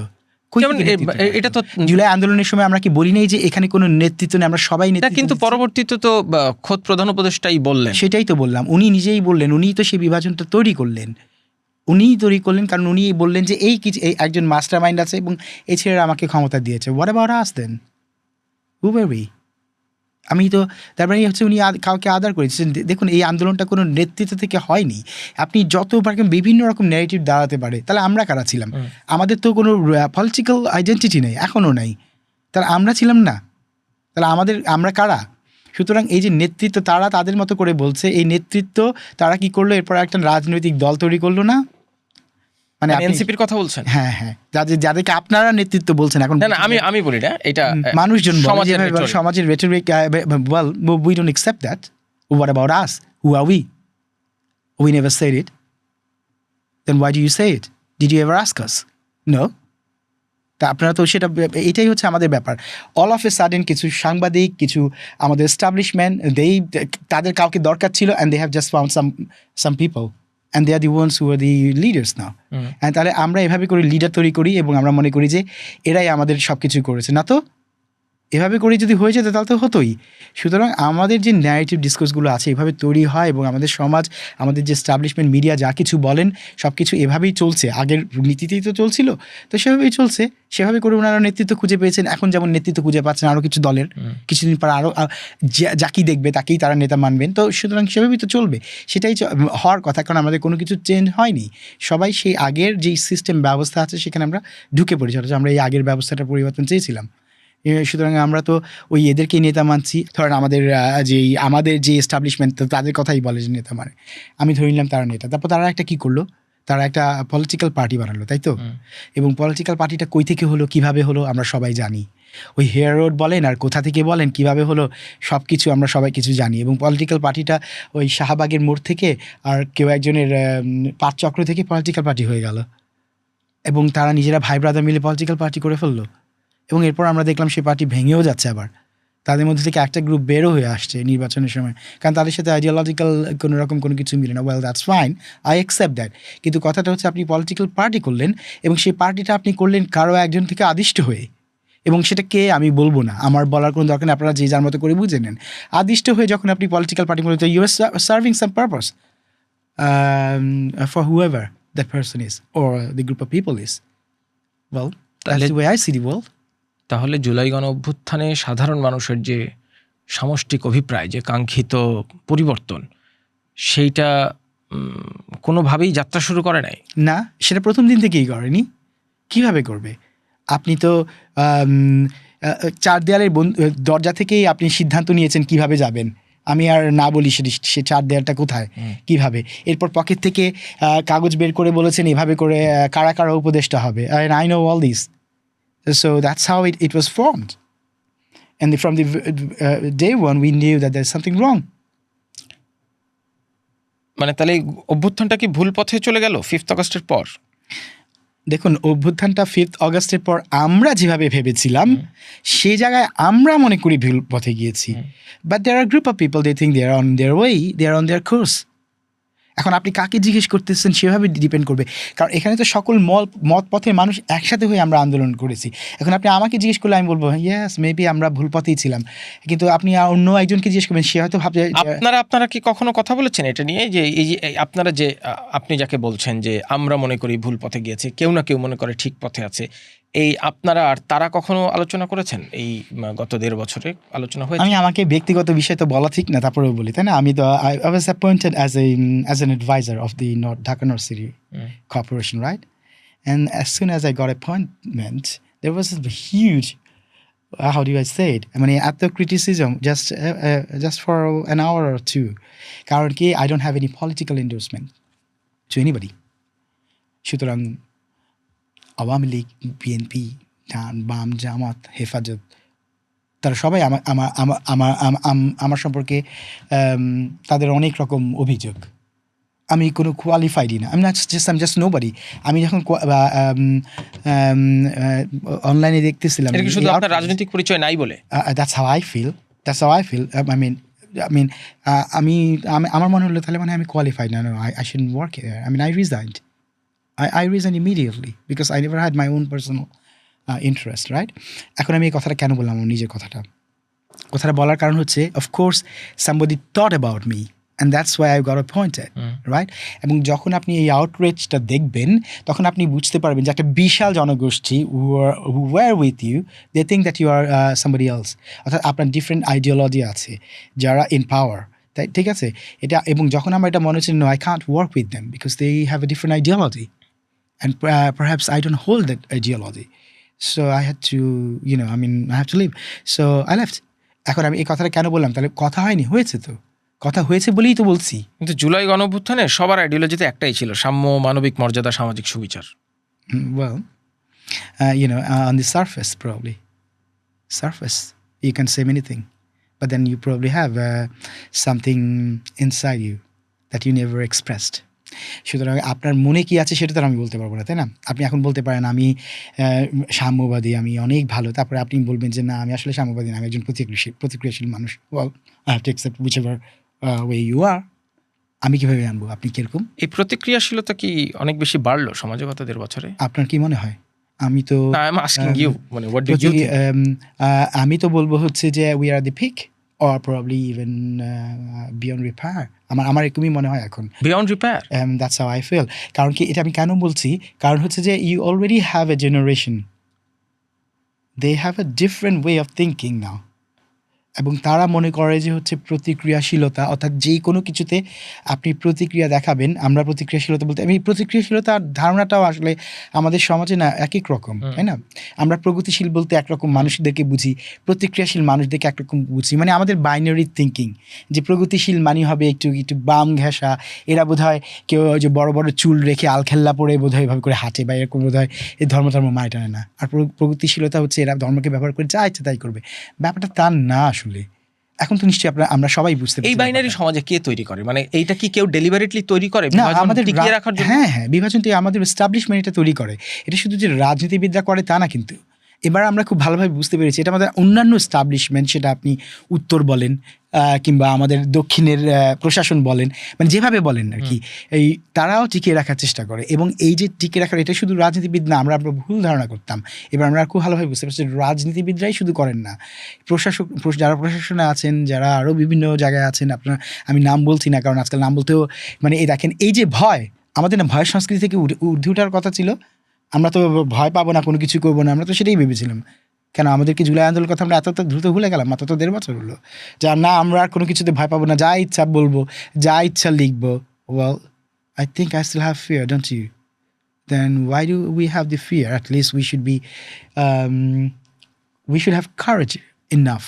এটা তো জুলাই আন্দোলনের সময় আমরা কি বলি নাই যে এখানে কোনো নেতৃত্ব নেই, আমরা সবাই নেতৃত্ব? কিন্তু পরবর্তীতে তো খোদ প্রধান উপদেষ্টাই বললেন। সেটাই তো বললাম, উনি নিজেই বললেন, উনিই তো সেই বিভাজনটা তৈরি করলেন, কারণ উনি বললেন যে এই একজন মাস্টার মাইন্ড আছে এবং এই ছেলেরা আমাকে ক্ষমতা দিয়েছে। What about us then? Who were we? আমি তো তারপরে হচ্ছে উনি কাউকে আদার করেছেন। দেখুন, এই আন্দোলনটা কোনো নেতৃত্ব থেকে হয়নি। আপনি যতবার বিভিন্ন রকম ন্যারেটিভ দাঁড়াতে পারে, তাহলে আমরা কারা ছিলাম? আমাদের তো কোনো পলিটিক্যাল আইডেন্টিটি নেই, এখনও নাই, তাহলে আমরা ছিলাম না? তাহলে আমরা কারা? সুতরাং এই যে নেতৃত্ব, তারা তাদের মতো করে বলছে, এই নেতৃত্ব তারা কি করলো? এরপর একটা রাজনৈতিক দল তৈরি করলো না? মানে এনসিপির কথা বলছেন? হ্যাঁ, যাদেরকে আপনারা নেতৃত্ব বলছেন এখন। না, আমি বলি না, এটা মানুষজন সমাজের rhetoric. Well, we don't accept that. What about us? Who are we? We never said it. Then why do you say it? Did you ever ask us? No. তা আপনারা তো সেটা এটাই হচ্ছে আমাদের ব্যাপার। অল অফ এ সাডেন কিছু সাংবাদিক, কিছু আমাদের এস্টাবলিশমেন্ট, তাদের কাউকে দরকার ছিল and they have just found some people and they are the ones who are the leaders now. And তাহলে আমরা এভাবে করে লিডার তৈরি করি এবং আমরা মনে করি যে এরাই আমাদের সব কিছু করেছে। না তো, এভাবে করে যদি হয়ে যেত তাহলে তো হতোই। সুতরাং আমাদের যে ন্যারেটিভ ডিসকোর্সগুলো আছে এভাবে তৈরি হয় এবং আমাদের সমাজ, আমাদের যে এস্টাবলিশমেন্ট মিডিয়া যা কিছু বলেন সব কিছু এভাবেই চলছে। আগের নীতিতেই তো চলছিল, তো সেভাবেই চলছে। সেভাবে করে ওনারা নেতৃত্ব খুঁজে পেয়েছেন। এখন যেমন নেতৃত্ব খুঁজে পাচ্ছেন আরও কিছু দলের, কিছুদিন পর আরও যাকেই দেখবে তাকেই তারা নেতা মানবেন। তো সুতরাং সেভাবেই তো চলবে, সেটাই হওয়ার কথা। কারণ আমাদের কোনো কিছু চেঞ্জ হয়নি, সবাই সেই আগের যেই সিস্টেম ব্যবস্থা আছে সেখানে আমরা ঢুকে পড়েছি। অথচ আমরা এই আগের ব্যবস্থাটার পরিবর্তন চেয়েছিলাম। সুতরাং আমরা তো ওই এদেরকেই নেতা মানছি। ধরেন আমাদের যে এস্টাবলিশমেন্ট তাদের কথাই বলে যে নেতা মানে, আমি ধরে নিলাম তারা নেতা। তারপর তারা একটা কী করলো, তারা একটা পলিটিক্যাল পার্টি বানালো, তাই তো? এবং পলিটিক্যাল পার্টিটা কই থেকে হলো, কিভাবে হলো আমরা সবাই জানি। ওই হেয়ার রোড বলেন আর কোথা থেকে বলেন, কিভাবে হলো, সব কিছু আমরা সবাই কিছু জানি। এবং পলিটিক্যাল পার্টিটা ওই শাহবাগের মোড় থেকে আর কেউ একজনের পাঠচক্র থেকে পলিটিক্যাল পার্টি হয়ে গেল এবং তারা নিজেরা ভাই ব্রাদার মিলে পলিটিক্যাল পার্টি করে ফেললো। এবং এরপর আমরা দেখলাম সেই পার্টি ভেঙেও যাচ্ছে, আবার তাদের মধ্যে থেকে একটা গ্রুপ বেরও হয়ে আসছে নির্বাচনের সময়, কারণ তাদের সাথে আইডিওলজিক্যাল কোনো কিছু মিলে না। Well, that's fine, I accept that. কিন্তু কথাটা হচ্ছে আপনি পলিটিক্যাল পার্টি করলেন এবং সেই পার্টিটা আপনি করলেন কারো একজন থেকে আদিষ্ট হয়ে, এবং সেটা কে আমি বলবো না, আমার বলার কোনো দরকার নেই, আপনারা যে যার মতো করে বুঝে নেন। আদিষ্ট হয়ে যখন আপনি পলিটিক্যাল পার্টি করলেন, you are serving some purpose for whoever that person is or the group of people is. Well, that's the way I see the world. তাহলে জুলাই গণ অভ্যুত্থানে সাধারণ মানুষের যে সামষ্টিক অভিপ্রায়, যে কাঙ্ক্ষিত পরিবর্তন, সেইটা কোনোভাবেই যাত্রা শুরু করে নাই। না, সেটা প্রথম দিন থেকেই করেনি। কিভাবে করবে? আপনি তো চার দেয়ালের দরজা থেকেই আপনি সিদ্ধান্ত নিয়েছেন কিভাবে যাবেন। আমি আর না বলি সে চার দেয়ালটা কোথায়, কিভাবে। এরপর পকেট থেকে কাগজ বের করে বলেছেন এভাবে করে কারা কারা উপদেষ্টা হবে। I know all these. So that's how it was formed. And from the day one we knew that there's something wrong. মানে তাহলে অভ্যুত্থানটা কি ভুল পথে চলে গেল 5th আগস্টের পর? দেখুন, অভ্যুত্থানটা 5th আগস্টের পর আমরা যেভাবে ভেবেছিলাম সেই জায়গায় আমরা মনে করি ভুল পথে গিয়েছি। But there are group of people, they think they are on their way, they are on their course. এখন আপনি কাকে জিজ্ঞেস করতেছেন সেভাবে ডিপেন্ড করবে, কারণ এখানে তো সকল মত পথের মানুষ একসাথে হয়ে আমরা আন্দোলন করেছি। এখন আপনি আমাকে জিজ্ঞেস করলে আমি বলবো ইয়েস, মেবি আমরা ভুল পথেই ছিলাম। কিন্তু আপনি অন্য একজনকে জিজ্ঞেস করবেন, সে হয়তো ভাবছে। আপনারা কি কখনো কথা বলেছেন এটা নিয়ে, যে এই যে আপনারা যে আপনি যাকে বলছেন যে আমরা মনে করি ভুল পথে গিয়েছে, কেউ না কেউ মনে করে ঠিক পথে আছে, এই আপনারা আর তারা কখনো আলোচনা করেছেন? এই গত 1.5 বছরে আলোচনা হয়েছে? আমি আমাকে ব্যক্তিগত বিষয় তো বলা ঠিক না, তারপরেও বলি, তাই না? আমি তো I was appointed as an advisor of the Dhaka North City Corporation, right? And as soon as I got appointment, there was a huge, how do I say it? I mean, at the criticism just for an hour or two. কারণ কি, I don't have any political endorsement to anybody. সুতরাং Awami League, BNP, ডান, বাম, জামাত, হেফাজত, তারা সবাই আমার সম্পর্কে তাদের অনেক রকম অভিযোগ। আমি কোনো কোয়ালিফাইডই না, I'm just nobody. আমি যখন অনলাইনে দেখতেছিলাম, এটা কি শুধু আপনার রাজনৈতিক পরিচয় নাই বলে? That's how I feel. I mean, আমার মনে হলো তাহলে মানে আমি কোয়ালিফাইড না, I shouldn't work here. I mean, I resigned. I resigned immediately because I never had my own personal interest, right? এখন আমি এই কথাটা কেন বললাম, আমার নিজের কথাটা বলার কারণ হচ্ছে, of course somebody thought about me and that's why I got appointed, right? এবং যখন আপনি এই আউটরিচটা দেখবেন তখন আপনি বুঝতে পারবেন যে একটা বিশাল জনগোষ্ঠী who were with you, they think that you are somebody else. অর্থাৎ আপনার ডিফারেন্ট আইডিওলজি আছে যারা ইন পাওয়ার, তাই ঠিক আছে এটা। এবং যখন আমার এটা মনে হচ্ছে, no, I can't work with them because they have a different ideology and perhaps I don't hold that ideology, so I had to, I have to leave, so I left. এখন আমি এই কথাটা কেন বললাম? তাহলে কথা হয়নি, হয়েছে তো, কথা হয়েছে বলেই তো বলছি। কিন্তু জুলাই গণঅভ্যুত্থানে সবার আইডিওলজিতে একটাই ছিল, সাম্য, মানবিক মর্যাদা, সামাজিক সুবিচার। Well, on the surface, probably you can say many things, but then you probably have something inside you that you never expressed. সুতরাং আপনার মনে কি আছে সেটা তো আর আমি বলতে পারবো না, তাই না? আপনি এখন বলতে পারেন আমি সাম্যবাদী, আমি অনেক ভালো। তারপরে আপনি বলবেন যে না আমি আসলে সাম্যবাদী না, আমি একজন প্রতিক্রিয়াশীল মানুষ। Well I have to accept whichever way you are. আমি কিভাবে আনবো? আপনি কিরকম? এই প্রতিক্রিয়াশীলতা কি অনেক বেশি বাড়লো সমাজে গত ১.৫ বছরে? আপনার কি মনে হয়? আমি তো না, I am asking um you, মানে হোয়াট ডু ইউ থিংক? আমি তো বলবো হচ্ছে যে we are the peak or probably even beyond repair. আমার এরকমই মনে হয় এখন। Beyond repair? That's how I feel. কারণ কি এটা আমি কেন বলছি? কারণ হচ্ছে যে you already have a generation, they have a different way of thinking now. এবং তারা মনে করে যে হচ্ছে প্রতিক্রিয়াশীলতা, অর্থাৎ যে কোনো কিছুতে আপনি প্রতিক্রিয়া দেখাবেন। আমরা প্রতিক্রিয়াশীলতা বলতে আমি প্রতিক্রিয়াশীলতার ধারণাটাও আসলে আমাদের সমাজে না একেক রকম, তাই না? আমরা প্রগতিশীল বলতে একরকম মানুষদেরকে বুঝি, প্রতিক্রিয়াশীল মানুষদেরকে একরকম বুঝি। মানে আমাদের বাইনারি থিঙ্কিং, যে প্রগতিশীল মানে হবে একটু একটু বাম ঘেঁষা, এরা বোধ হয় কেউ ওই যে বড় বড় চুল রেখে আলখেল্লা পরে বোধ হয় এভাবে করে হাঁটে, বা এরকম বোধ হয় এই ধর্ম মানে টানে না। আর প্রগতিশীলতা হচ্ছে এরা ধর্মকে ব্যবহার করে যা ইচ্ছে তাই করবে। ব্যাপারটা তা না আসলে। এখন তো নিশ্চয়ই আমরা সবাই বুঝতে পারছি এই বাইনারি ব্যাপারটা। সমাজে কে তৈরি করে? মানে এইটা কি কেউ ডেলিভারেটলি তৈরি করে না, বিভাজন আমাদের টিকিয়ে রাখার জন্য? হ্যাঁ, বিভাজনটি আমাদের এস্টাবলিশমেন্ট এটা তৈরি করে। এটা শুধু যে রাজনীতিবিদরা করে তা না কিন্তু। এবার আমরা খুব ভালোভাবে বুঝতে পেরেছি এটা আমাদের অন্যান্য এস্টাবলিশমেন্ট, সেটা আপনি উত্তর বলেন কিংবা আমাদের দক্ষিণের প্রশাসন বলেন, মানে যেভাবে বলেন আরকি, এই তারাও টিকিয়ে রাখার চেষ্টা করে। এবং এই যে টিকিয়ে রাখার, এটা শুধু রাজনীতিবিদ না, আমরা ভুল ধারণা করতাম। এবার আমরা খুব ভালোভাবে বুঝতে পারছি রাজনীতিবিদরাই শুধু করেন না। যারা প্রশাসনে আছেন, যারা আরও বিভিন্ন জায়গায় আছেন, আমি নাম বলছি না কারণ আজকাল নাম বলতেও মানে এই দেখেন এই যে ভয়, আমাদের না ভয়ের সংস্কৃতি থেকে ঊর্ধ্বে ওঠার কথা ছিল। আমরা তো ভয় পাবো না, কোনো কিছু করবো না, আমরা তো সেটাই ভেবেছিলাম। কেন আমাদেরকে জুলাই আন্দোলনের কথা আমরা এত দ্রুত ভুলে গেলাম? মাত্র তো 1.5 বছর হলো। যা না, আমরা আর কোনো কিছুতে ভয় পাবো না, যা ইচ্ছা বলবো, যা ইচ্ছা লিখবো। Well I think I still have fear, don't you? Then why do we have the fear? At least we should have courage enough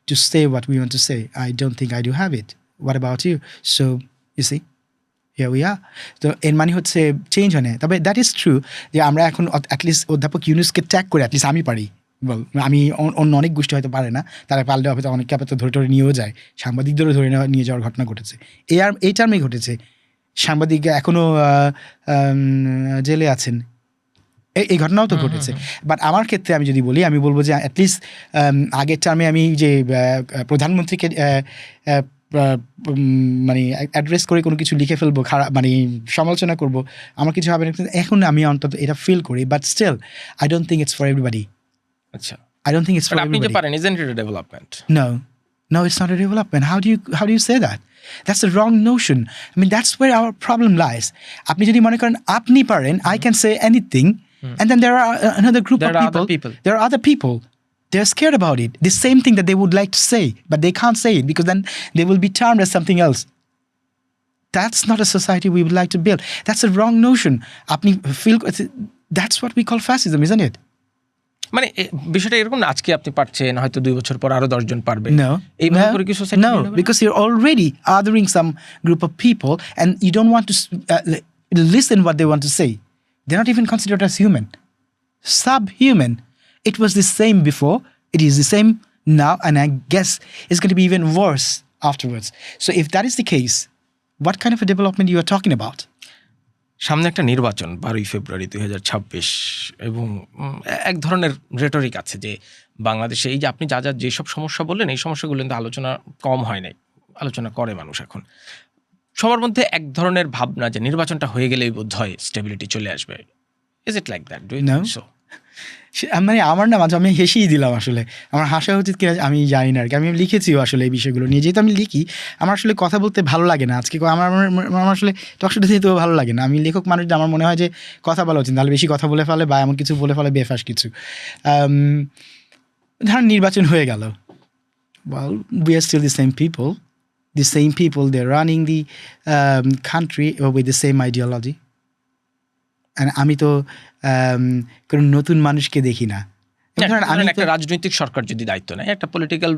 to say what we want to say. I don't think I do have it. What about you? So you see, here we are. তো এর মানে হচ্ছে change হয় না। তবে that is true যে আমরা এখন অ্যাটলিস্ট অধ্যাপক ইউনুসকে ট্যাগ করে অ্যাটলিস্ট আমি পারি। আমি অন্য অনেক গোষ্ঠী হয়তো পারে না, তারা পারলে হয়তো অনেককে আবার ধরে নিয়েও যায়। সাংবাদিকদেরও ধরে নিয়ে যাওয়ার ঘটনা ঘটেছে। এই টার্মেই ঘটেছে। সাংবাদিক এখনও জেলে আছেন, এই ঘটনাও তো ঘটেছে। বাট আমার ক্ষেত্রে আমি যদি বলি, আমি বলবো যে অ্যাটলিস্ট আগের টার্মে আমি যে প্রধানমন্ত্রীকে মানে অ্যাড্রেস করে কোনো কিছু লিখে ফেলবো, খারাপ মানে সমালোচনা করবো, আমার কিছু হবে না। এখন আমি অন্তত এটা ফিল করি, but still I don't think it's for everybody. আচ্ছা, I don't think it's for আপনি যে everybody. পারেন, isn't it A development? No, it's not a development. How do you say that? That's the wrong notion. I mean, that's where our problem lies. আপনি যদি মনে করেন আপনি পারেন, I can say anything, and then there are another group There of are people. other people. There are other people. They're scared about it. The same thing that they would like to say, but they can't say it because then they will be termed as something else. That's not a society we would like to build. That's a wrong notion. আপনি feel that's what we call fascism, isn't it? মানে বিষয়টা এরকম না, আজকে আপনি পারছেন, হয়তো 2 বছর পর আরো 10 জন পারবে। No, এইভাবে করে কি society? no, because you're already othering some group of people, and you don't want to listen what they want to say. They're not even considered as human, subhuman. It was the same before. It is the same now, and I guess it's going to be even worse afterwards. So, if that is the case, what kind of a development you are talking about? সামনে একটা নির্বাচন 12ই ফেব্রুয়ারি 2026, এবং এক ধরনের rhetoric আছে যে বাংলাদেশে এই যে আপনি যেসব সমস্যা বললেন, এই সমস্যাগুলো কিন্তু আলোচনা কম হয় নাই, আলোচনা করে মানুষ এখন। সবার মধ্যে এক ধরনের ভাবনা যে নির্বাচনটা হয়ে গেলেই বোধহয় স্টেবিলিটি চলে আসবে। Is it like that? Do you think so? মানে আমার না মাঝে আমি হেসেই দিলাম আসলে। আমার হাসা উচিত কিনা আমি জানি না আর কি। আমি লিখেছিও আসলে এই বিষয়গুলো নিয়ে, যেহেতু আমি লিখি, আমার আসলে কথা বলতে ভালো লাগে না। আজকে আমার আসলে টকশোতে যেতেও ভালো লাগে না। আমি লেখক মানুষদের আমার মনে হয় যে কথা বলা উচিত, তাহলে বেশি কথা বলে ফেলে বা এমন কিছু বলে ফেলে বেফাস কিছু। ধরেন নির্বাচন হয়ে গেল, well, we are still the same people, they're running the country with the same ideology. And আমি তো কোনো নতুন মানুষকে দেখি না। এবং ধরেন আমি একটা রাজনৈতিক সরকার যদি দায়িত্ব নেয়, একটা পলিটিক্যাল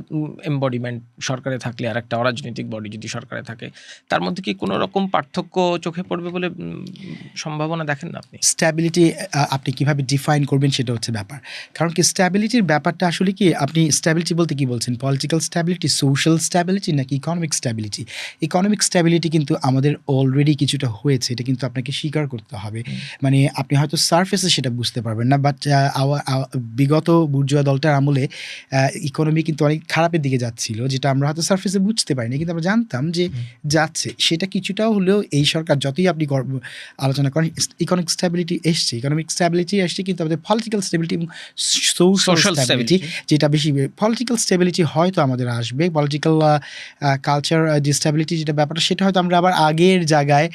এমবডিমেন্ট সরকারে থাকলে আর একটা অরাজনৈতিক বডি যদি সরকারে থাকে, তার মধ্যে কি কোনো রকম পার্থক্য চোখে পড়বে বলে সম্ভাবনা দেখেন না আপনি? স্ট্যাবিলিটি আপনি কিভাবে ডিফাইন করবেন সেটা হচ্ছে ব্যাপার। কারণ কি স্ট্যাবিলিটির ব্যাপারটা আসলে কি, আপনি স্ট্যাবিলিটি বলতে কি বলছেন? পলিটিক্যাল স্ট্যাবিলিটি, সোশ্যাল স্ট্যাবিলিটি নাকি ইকোনমিক স্ট্যাবিলিটি? ইকোনমিক স্ট্যাবিলিটি কিন্তু আমাদের অলরেডি কিছুটা হয়েছে, এটা কিন্তু আপনাকে স্বীকার করতে হবে। মানে আপনি হয়তো সারফেসে সেটা বুঝতে পারবেন না, বাট বিগত বুর্জোয়া দলটার আমলে ইকোনমি কিন্তু অনেক খারাপের দিকে যাচ্ছিল, যেটা আমরা হয়তো সারফেসে বুঝতে পারিনি, কিন্তু আমরা জানতাম যে যাচ্ছে। সেটা কিছুটাও হলেও এই সরকার যতই আপনি আলোচনা করেন, ইকোনমিক স্ট্যাবিলিটি এসছে, ইকোনমিক স্ট্যাবিলিটি এসছে, কিন্তু আমাদের পলিটিক্যাল স্ট্যাবিলিটি এবং সোশ্যাল স্ট্যাবিলিটি, যেটা বেশি পলিটিক্যাল স্ট্যাবিলিটি হয়তো আমাদের আসবে, পলিটিক্যাল কালচার যে স্ট্যাবিলিটি যেটা ব্যাপারটা, সেটা হয়তো আমরা আবার আগের জায়গায়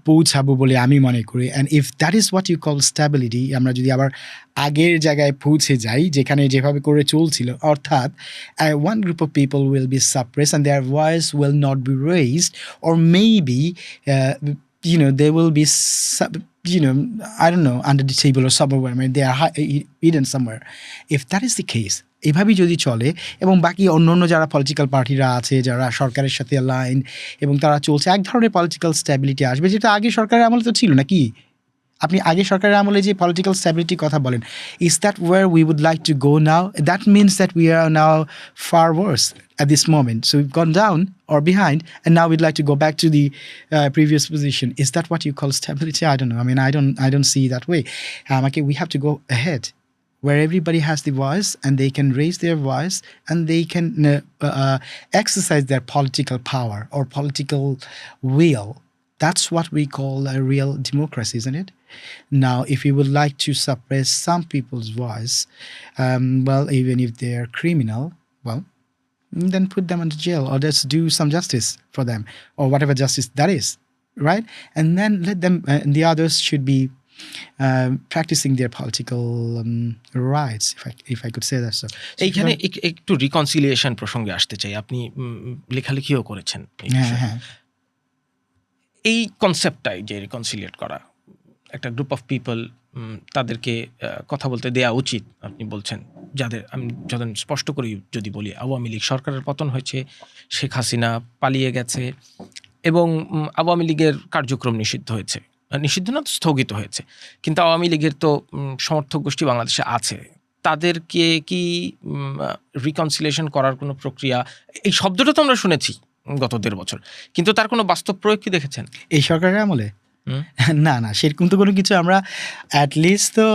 পৌঁছাবো বলে আমি মনে করি। And if that is what you call stability, আমরা যদি আবার আগের জায়গায় পৌঁছে যাই যেখানে যেভাবে করে চলছিল, অর্থাৎ one group of people will be suppressed and their voice will not be raised, or maybe they will be I don't know, under the table or somewhere. I mean, they are hidden somewhere. If that is the case, এভাবেই যদি চলে এবং বাকি অন্য যারা political পার্টিরা আছে, যারা সরকারের সাথে অ্যালাইন এবং তারা চলছে, এক ধরনের পলিটিক্যাল স্ট্যাবিলিটি আসবে, যেটা আগে সরকারের আমলে তো ছিল নাকি? আপনি আগে সরকারের আমলে যে পলিটিক্যাল স্ট্যাবিলিটির কথা বলেন, is that where we would like to go now? That means that we are now far worse at this moment. So we've gone down or behind, and now we'd like to go back to the previous position. Is that what you call stability? I don't know. I mean, I don't see that way. Okay, we have to go ahead, where everybody has the voice and they can raise their voice and they can exercise their political power or political will. That's what we call a real democracy, isn't it? Now, if you would like to suppress some people's voice, well, even if they are criminal, well, then put them into jail or just do some justice for them or whatever justice that is, right? And then let them, the others should be practicing their political rights, if I could say that. So এইখানে একটু reconciliation প্রসঙ্গে আসতে চাই। আপনি লেখালেখিও করেছেন এই বিষয়ে। হ্যাঁ, এই কনসেপ্টটাই যে রিকনসিলিয়েট করা, একটা গ্রুপ অফ পিপল, তাদেরকে কথা বলতে দেয়া উচিত আপনি বলছেন, যাদের আমি যখন স্পষ্ট করে যদি বলি, আওয়ামী লীগ সরকারের পতন হয়েছে, শেখ হাসিনা পালিয়ে গেছে এবং আওয়ামী লীগের কার্যক্রম নিষিদ্ধ হয়েছে, নিষিদ্ধ না, স্থগিত হয়েছে, কিন্তু আওয়ামী লীগের তো সমর্থক গোষ্ঠী বাংলাদেশে আছে। তাদেরকে কি রিকনসিলিয়েশন করার কোনো প্রক্রিয়া, এই শব্দটা তো আমরা শুনেছি গত 1.5 বছর, কিন্তু তার কোনো বাস্তব প্রয়োগ কি দেখেছেন এই সরকারের আমলে? না, সেরকম তো কোনো কিছু আমরা অ্যাটলিস্ট তো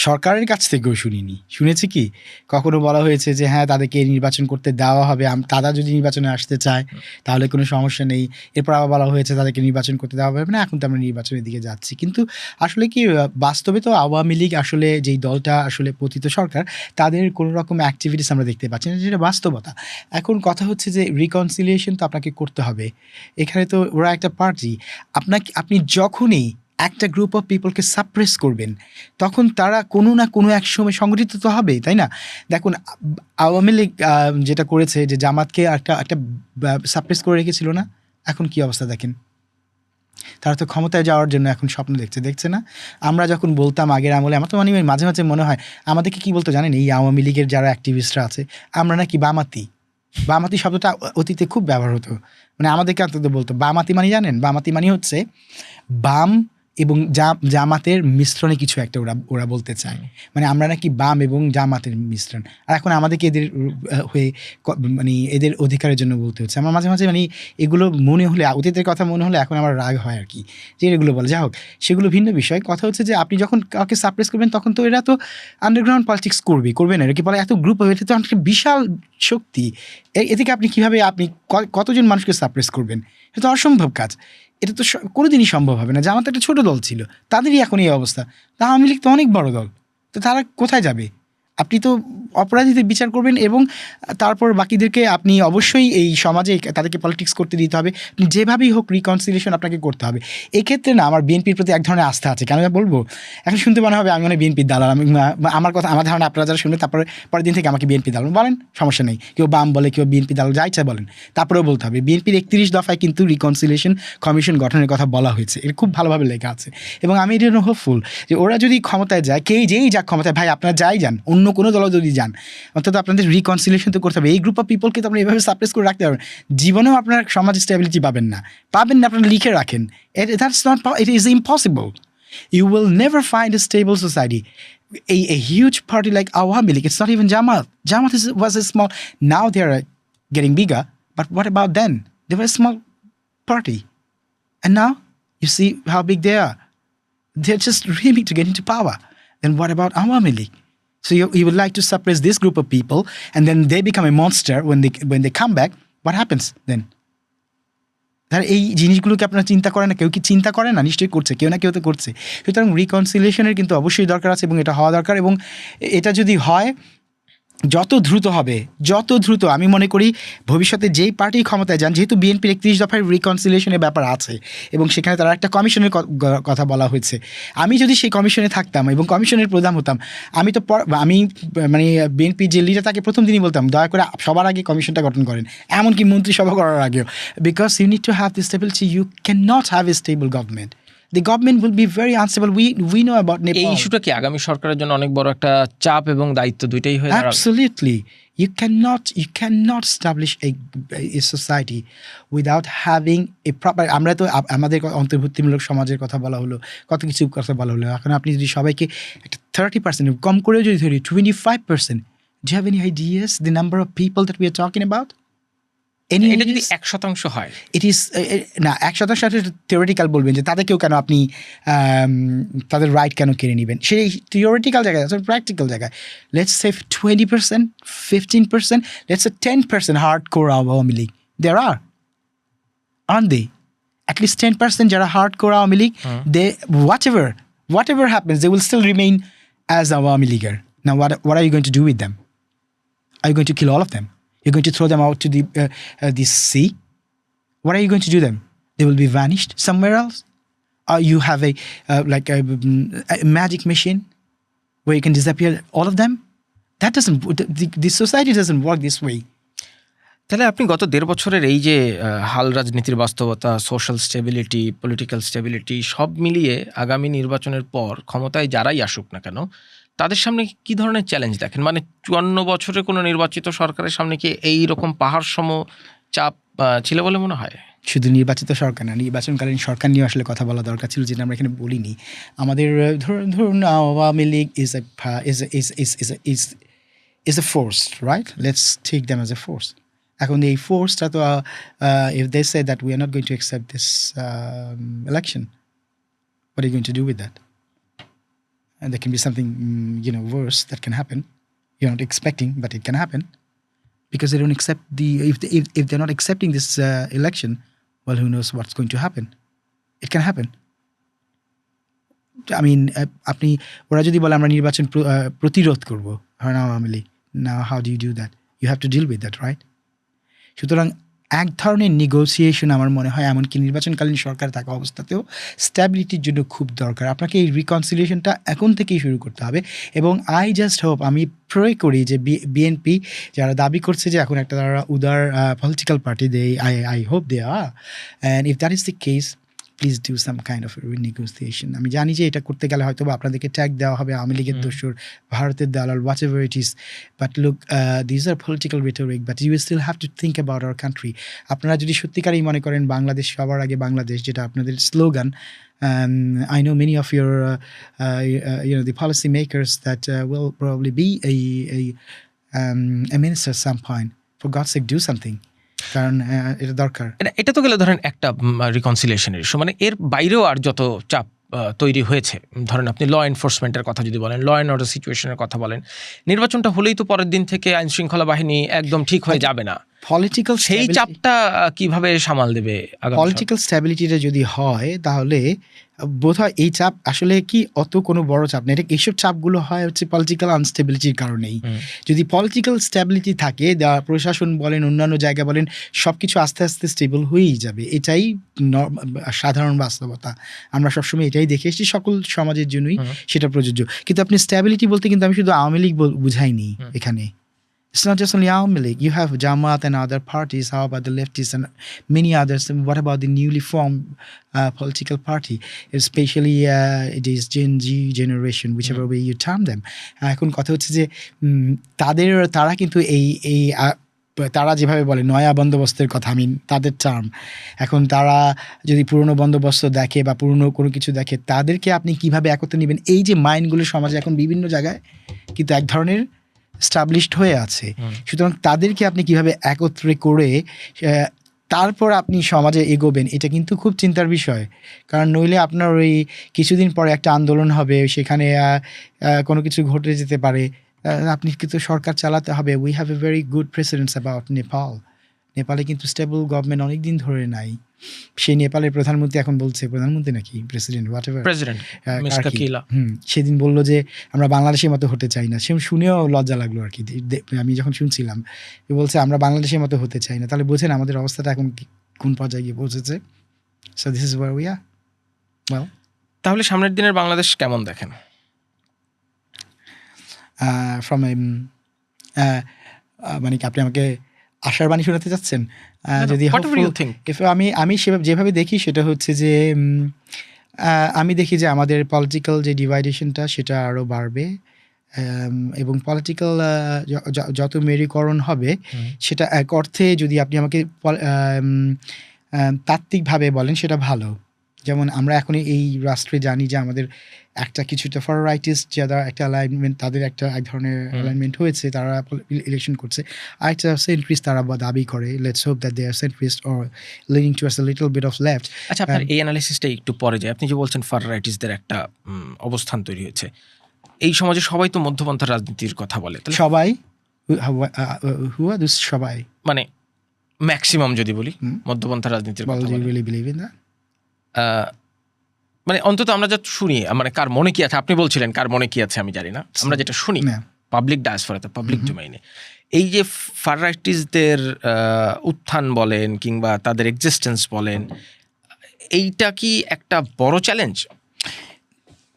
সরকারের কাছ থেকেও শুনিনি। শুনেছি কি কখনো বলা হয়েছে যে হ্যাঁ, তাদেরকে নির্বাচন করতে দেওয়া হবে, তারা যদি নির্বাচনে আসতে চায় তাহলে কোনো সমস্যা নেই। এরপর আবার বলা হয়েছে তাদেরকে নির্বাচন করতে দেওয়া হবে না, এখন তো আমরা নির্বাচনের দিকে যাচ্ছি। কিন্তু আসলে কি বাস্তবে তো আওয়ামী লীগ আসলে যেই দলটা আসলে পতিত সরকার, তাদের কোনো রকম অ্যাক্টিভিটিস আমরা দেখতে পাচ্ছি না, যেটা বাস্তবতা। এখন কথা হচ্ছে যে রিকনসিলিয়েশন তো আপনাকে করতে হবে। এখানে তো ওরা একটা পার্টি, আপনি যখনই একটা গ্রুপ অফ পিপলকে সাপ্রেস করবেন, তখন তারা কোনো না কোনো এক সময় সংগঠিত তো হবে, তাই না? দেখুন, আওয়ামী লীগ যেটা করেছে, যে জামাতকে একটা সাপ্রেস করে রেখেছিল না, এখন কি অবস্থা দেখেন। তারা তো ক্ষমতায় যাওয়ার জন্য এখন স্বপ্ন দেখছে না? আমরা যখন বলতাম আগের আমলে, আমার তো মাঝে মাঝে মনে হয় আমাদেরকে কি বলতো জানেন, এই আওয়ামী লীগের যারা অ্যাক্টিভিস্টরা আছে, আমরা নাকি বামাতি শব্দটা অতীতে খুব ব্যবহার হতো। মানে আমাদেরকে অন্তত বলতো বামাতি মানে, জানেন বামাতি মানে হচ্ছে বাম এবং জামাতের মিশ্রণে কিছু একটা ওরা বলতে চায়। মানে আমরা নাকি বাম এবং জামাতের মিশ্রণ, আর এখন আমাদেরকে এদের হয়ে মানে এদের অধিকারের জন্য বলতে হচ্ছে। আমার মাঝে মাঝে মানে এগুলো মনে হলে, অতীতের কথা মনে হলে এখন আমার রাগ হয় আর কি, যে এগুলো বলে। যা হোক, সেগুলো ভিন্ন বিষয়। কথা হচ্ছে যে আপনি যখন কাউকে সাপ্রেস করবেন, তখন তো এরা তো আন্ডারগ্রাউন্ড পলিটিক্স করবে না, এরা কি বলে এত গ্রুপ, এটা তো একটা বিশাল শক্তি। এদিকে আপনি কীভাবে কতজন মানুষকে সাপ্রেস করবেন? এটা তো অসম্ভব কাজ। এটা তো কোনোদিনই সম্ভব হবে না। জামাত একটা ছোট দল ছিল, তাদেরই এখন এই অবস্থা। তা আওয়ামী লীগ তো অনেক বড় দল, তো তারা কোথায় যাবে? আপনি তো অপরাধীদের বিচার করবেন এবং তারপর বাকিদেরকে আপনি অবশ্যই এই সমাজে তাদেরকে পলিটিক্স করতে দিতে হবে। আপনি যেভাবেই হোক রিকনসিলিয়েশন আপনাকে করতে হবে। এক্ষেত্রে না আমার বিএনপির প্রতি এক ধরনের আস্থা আছে। কেন বলবো, এখন শুনতে মনে হবে আমি মানে বিএনপির দালাল। আমি আমার কথা, আমার ধারণা আপনারা যারা শুনবেন তারপরে পরের দিন থেকে আমাকে বিএনপি দালাল বলেন, সমস্যা নেই। কেউ বাম বলে, কেউ বিএনপি দালাল, যা ইচ্ছা বলেন, তারপরেও বলতে হবে বিএনপির 31 দফায় কিন্তু রিকনসিলিয়েশন কমিশন গঠনের কথা বলা হয়েছে। এটা খুব ভালোভাবে লেখা আছে এবং আমি এটা হোপফুল যে ওরা যদি ক্ষমতায় যায়, যেই যাক ক্ষমতায়, ভাই আপনারা যাই যান, অন্য কোনো দল যদি যান, অন্তত আপনাদের রিকনসিলিয়েশন তো করতে হবে। এই গ্রুপ অফ পিপলকে তো আপনি এভাবে সাপ্রেস করে রাখতে পারবেন, জীবনেও আপনার সমাজ স্টেবিলিটি পাবেন না। আপনারা লিখে রাখেন, it is impossible. You will never find a stable society. A huge party like Awami League, it's not even Jamaat. Jamaat was a small, now they are getting bigger, but what about then? They were a small party. And now, you see how big they are. They're just dreaming to get into power. Then what about Awami League? So you would like to suppress this group of people, and then they become a monster when they come back. What happens then? তাহলে এই জিনিসগুলোকে আপনারা চিন্তা করেন না? কেউ কি চিন্তা করে না? নিশ্চয়ই করছে, কেউ না কেউ তো করছে। সুতরাং রিকনসিলিয়েশনের কিন্তু অবশ্যই দরকার আছে এবং এটা হওয়া দরকার। এবং এটা যদি হয় যত দ্রুত হবে, যত দ্রুত, আমি মনে করি ভবিষ্যতে যেই পার্টি ক্ষমতায় যান, যেহেতু বিএনপির 31 দফায় রিকনসিলিয়েশনের ব্যাপার আছে এবং সেখানে তারা একটা কমিশনের কথা বলা হয়েছে, আমি যদি সেই কমিশনে থাকতাম এবং কমিশনের প্রধান হতাম, আমি মানে বিএনপি যে লিডার তাকে প্রথম দিনই বলতাম দয়া করে সবার আগে কমিশনটা গঠন করেন, এমনকি মন্ত্রিসভা করার আগেও, because you need to have this stability. You can not have a stable government. The government will be very unstable. We know about Nepal. এই ইস্যুটা কি আগামী সরকারের জন্য অনেক বড় একটা চাপ এবং দায়িত্ব দুইটাই হয়ে দাঁড়াবে? Absolutely. You cannot establish a society without having a proper, আমরা তো আমাদের অন্তর্ভুক্তিমূলক সমাজের কথা বলা হলো, কত কিছু কথা বলা হলো। এখন আপনি যদি সবাইকে একটা 30%, কম করেও যদি ধরি 25%, do you have any ideas the number of people that we are talking about? এটা যদি 1% হয়, ইট ইজ না 1% থিওরিটিক্যাল বলবেন যে তাদেরকেও কেন আপনি তাদের রাইট কেন কেড়ে নেবেন, সেই থিওরিটিক্যাল জায়গায়, প্র্যাকটিক্যাল জায়গায়। Let's say 20%, 15%, let's say 10% hard core Awami League there aren't they? At least 10% যারা hard core Awami League, they whatever happens they will still remain as Awami Leaguer. Now what are you going to do with them? Are you going to kill all of them? You're going to throw them out to the sea? What are you going to do them? They will be vanished somewhere else? Or you have a magic machine where you can disappear all of them? That doesn't, the society doesn't work this way. তাহলে আপনি গত 1.5 বছরের এই যে হাল রাজনীতির বাস্তবতা, social stability, political stability সব মিলিয়ে আগামী নির্বাচনের পর ক্ষমতায় যারাই আসুক না কেন, তাদের সামনে কি ধরনের চ্যালেঞ্জ দেখেন? মানে 54 বছরে কোনো নির্বাচিত সরকারের সামনে কি এই রকম পাহাড় সম চাপ ছিল বলে মনে হয়? শুধু নির্বাচিত সরকার না, নির্বাচনকালীন সরকার নিয়ে আসলে কথা বলা দরকার ছিল, যেটা আমরা এখানে বলিনি। আমাদের ধরুন Awami League is a force, right? Let's take them as a force. এখন এই ফোর্সটা তো if they say that we are not going to accept this election, what are you going to do with that? And there can be something worse that can happen. You're not expecting, but it can happen because they don't accept if they're not accepting this election. Well, who knows what's going to happen? It can happen. I mean, আপনি ওরা যদি বলে আমরা নির্বাচন প্রতিরোধ করব, Awami League, now how do you do that? You have to deal with that, right? সুতরাং এক ধরনের নেগোসিয়েশন আমার মনে হয় এমনকি নির্বাচনকালীন সরকার থাকা অবস্থাতেও স্ট্যাবিলিটির জন্য খুব দরকার। আপনাকে এই রিকনসিলিয়েশনটা এখন থেকেই শুরু করতে হবে এবং আই জাস্ট হোপ, আমি প্রে করি যে বিএনপি যারা দাবি করছে যে এখন একটা তারা উদার political party, I hope they are, and if that is the case, please do some kind of renegotiation. আমি জানি যে এটা করতে গেলে হয়তো বা আপনাদেরকে ট্যাগ দেওয়া হবে আওয়ামী লীগের দোসর, ভারতের দালাল, whatever it is, but look these are political rhetoric, but you still have to think about our country. আপনারা যদি সত্যিকারই মনে করেন বাংলাদেশ সবার আগে বাংলাদেশ, যেটা আপনাদের slogan, I know many of your the policy makers that will probably be a minister at some point. For God's sake, do something. কারণ এটা দরকার। এটা তো গেলে ধরেন একটা রিকনসিলিয়েশনের ইস্যু, মানে এর বাইরেও আর যত চাপ তৈরি হয়েছে, ধরেন আপনি ল এনফোর্সমেন্টের কথা যদি বলেন, ল অ্যান্ড অর্ডার সিচুয়েশনের কথা বলেন, নির্বাচনটা হলেই তো পরের দিন থেকে আইন শৃঙ্খলা বাহিনী একদম ঠিক হয়ে যাবে না। পলিটিক্যাল সেই চাপটা কিভাবে সামাল দেবে আগামী পলিটিক্যাল স্ট্যাবিলিটিটা যদি হয় তাহলে বোধহয় এই চাপ আসলে কি অত কোনো বড় চাপ না। এটা এইসব চাপগুলো হয় হচ্ছে পলিটিক্যাল আনস্টেবিলিটির কারণেই। যদি পলিটিক্যাল স্ট্যাবিলিটি থাকে, প্রশাসন বলেন, অন্যান্য জায়গা বলেন, সব কিছু আস্তে আস্তে স্টেবল হয়েই যাবে। এটাই সাধারণ বাস্তবতা। আমরা সবসময় এটাই দেখে এসেছি, সকল সমাজের জন্যই সেটা প্রযোজ্য। কিন্তু আপনি স্ট্যাবিলিটি বলতে কিন্তু আমি শুধু আওয়ামী লীগ বুঝাইনি এখানে। It's not just only Awami League. You have Jamaat and other parties. How about the leftists and many others? And what about the newly formed political party? Especially it is Gen Z generation, whichever way you term them. এখন কথা হচ্ছে যে তারা কিন্তু এই তারা যেভাবে বলে নয়া বন্দোবস্তের কথা, আমি তাদের টার্ম, এখন তারা যদি পুরনো বন্দোবস্ত দেখে বা পুরনো কোনো কিছু দেখে, তাদেরকে আপনি কিভাবে একত্রে নেবেন? এই যে মাইন্ডগুলো সমাজে এখন বিভিন্ন জায়গায় কিন্তু এক ধরনের স্টাবলিশড হয়ে আছে, সুতরাং তাদেরকে আপনি কিভাবে একত্রে করে তারপর আপনি সমাজে এগোবেন, এটা কিন্তু খুব চিন্তার বিষয়। কারণ নইলে আপনার ওই কিছুদিন পরে একটা আন্দোলন হবে, সেখানে কোনো কিছু ঘটে যেতে পারে, আপনি কিন্তু সরকার চালাতে হবে। We have a very good presidents about Nepal. নেপালে কিন্তু স্টেবল গভর্নমেন্ট অনেক দিন ধরে নাই। সেই নেপালের প্রধানমন্ত্রী এখন বলছে, প্রধানমন্ত্রী নাকি প্রেসিডেন্ট, সেদিন বললো যে আমরা বাংলাদেশের মতো হতে চাই না। সে শুনেও লজ্জা লাগলো আর কি, আমি যখন শুনছিলাম বলছে আমরা বাংলাদেশের মতো হতে চাই না। তাহলে বোঝেন আমাদের অবস্থাটা এখন কোন পর্যায়ে গিয়ে পৌঁছেছে। So this is wire we are. Well, তাহলে সামনের দিনের বাংলাদেশ কেমন দেখেন? ফ্রম মানে কি আপনি আমাকে আশার বাণী শোনাতে চাচ্ছেন? যদি আমি যেভাবে দেখি সেটা হচ্ছে যে আমি দেখি যে আমাদের পলিটিক্যাল যে ডিভাইডেশনটা সেটা আরও বাড়বে, এবং পলিটিক্যাল যত মেরুকরণ হবে সেটা এক অর্থে, যদি আপনি আমাকে তাত্ত্বিকভাবে বলেন, সেটা ভালো। যেমন আমরা এখন এই রাষ্ট্রে জানি যে আমাদের একটা কিছুটা ফর রাইটিস্ট যারা একটা অ্যালাইনমেন্ট, তাদের একটা এক ধরনের অ্যালাইনমেন্ট হয়েছে, তারা ইলেকশন করছে। আরেকটা সেন্ট্রিস্ট তারা দাবি করে, let's hope that they are centrist or leaning towards a little bit of left. আচ্ছা, আপনার এই অ্যানালিসিসটা একটু পরে যায়। আপনি যে বলছেন ফর রাইটিস্টদের একটা অবস্থান তৈরি হয়েছে, এই সমাজে সবাই তো মধ্যপন্থার রাজনীতির কথা বলে। সবাই সবাই মানে ম্যাক্সিমাম যদি বলি মধ্যপন্থার রাজনীতির কথা বলে, মানে অন্তত আমরা যা শুনি, মানে কার মনে কি আছে, আপনি বলছিলেন কার মনে কি আছে আমি জানি না, আমরা যেটা শুনি পাবলিক ডায়াসফোরাতে, পাবলিক ডোমেইনে, এই যে ফার রাইটিস্টদের উত্থান বলেন কিংবা তাদের এক্সিস্টেন্স বলেন, এইটা কি একটা বড় চ্যালেঞ্জ?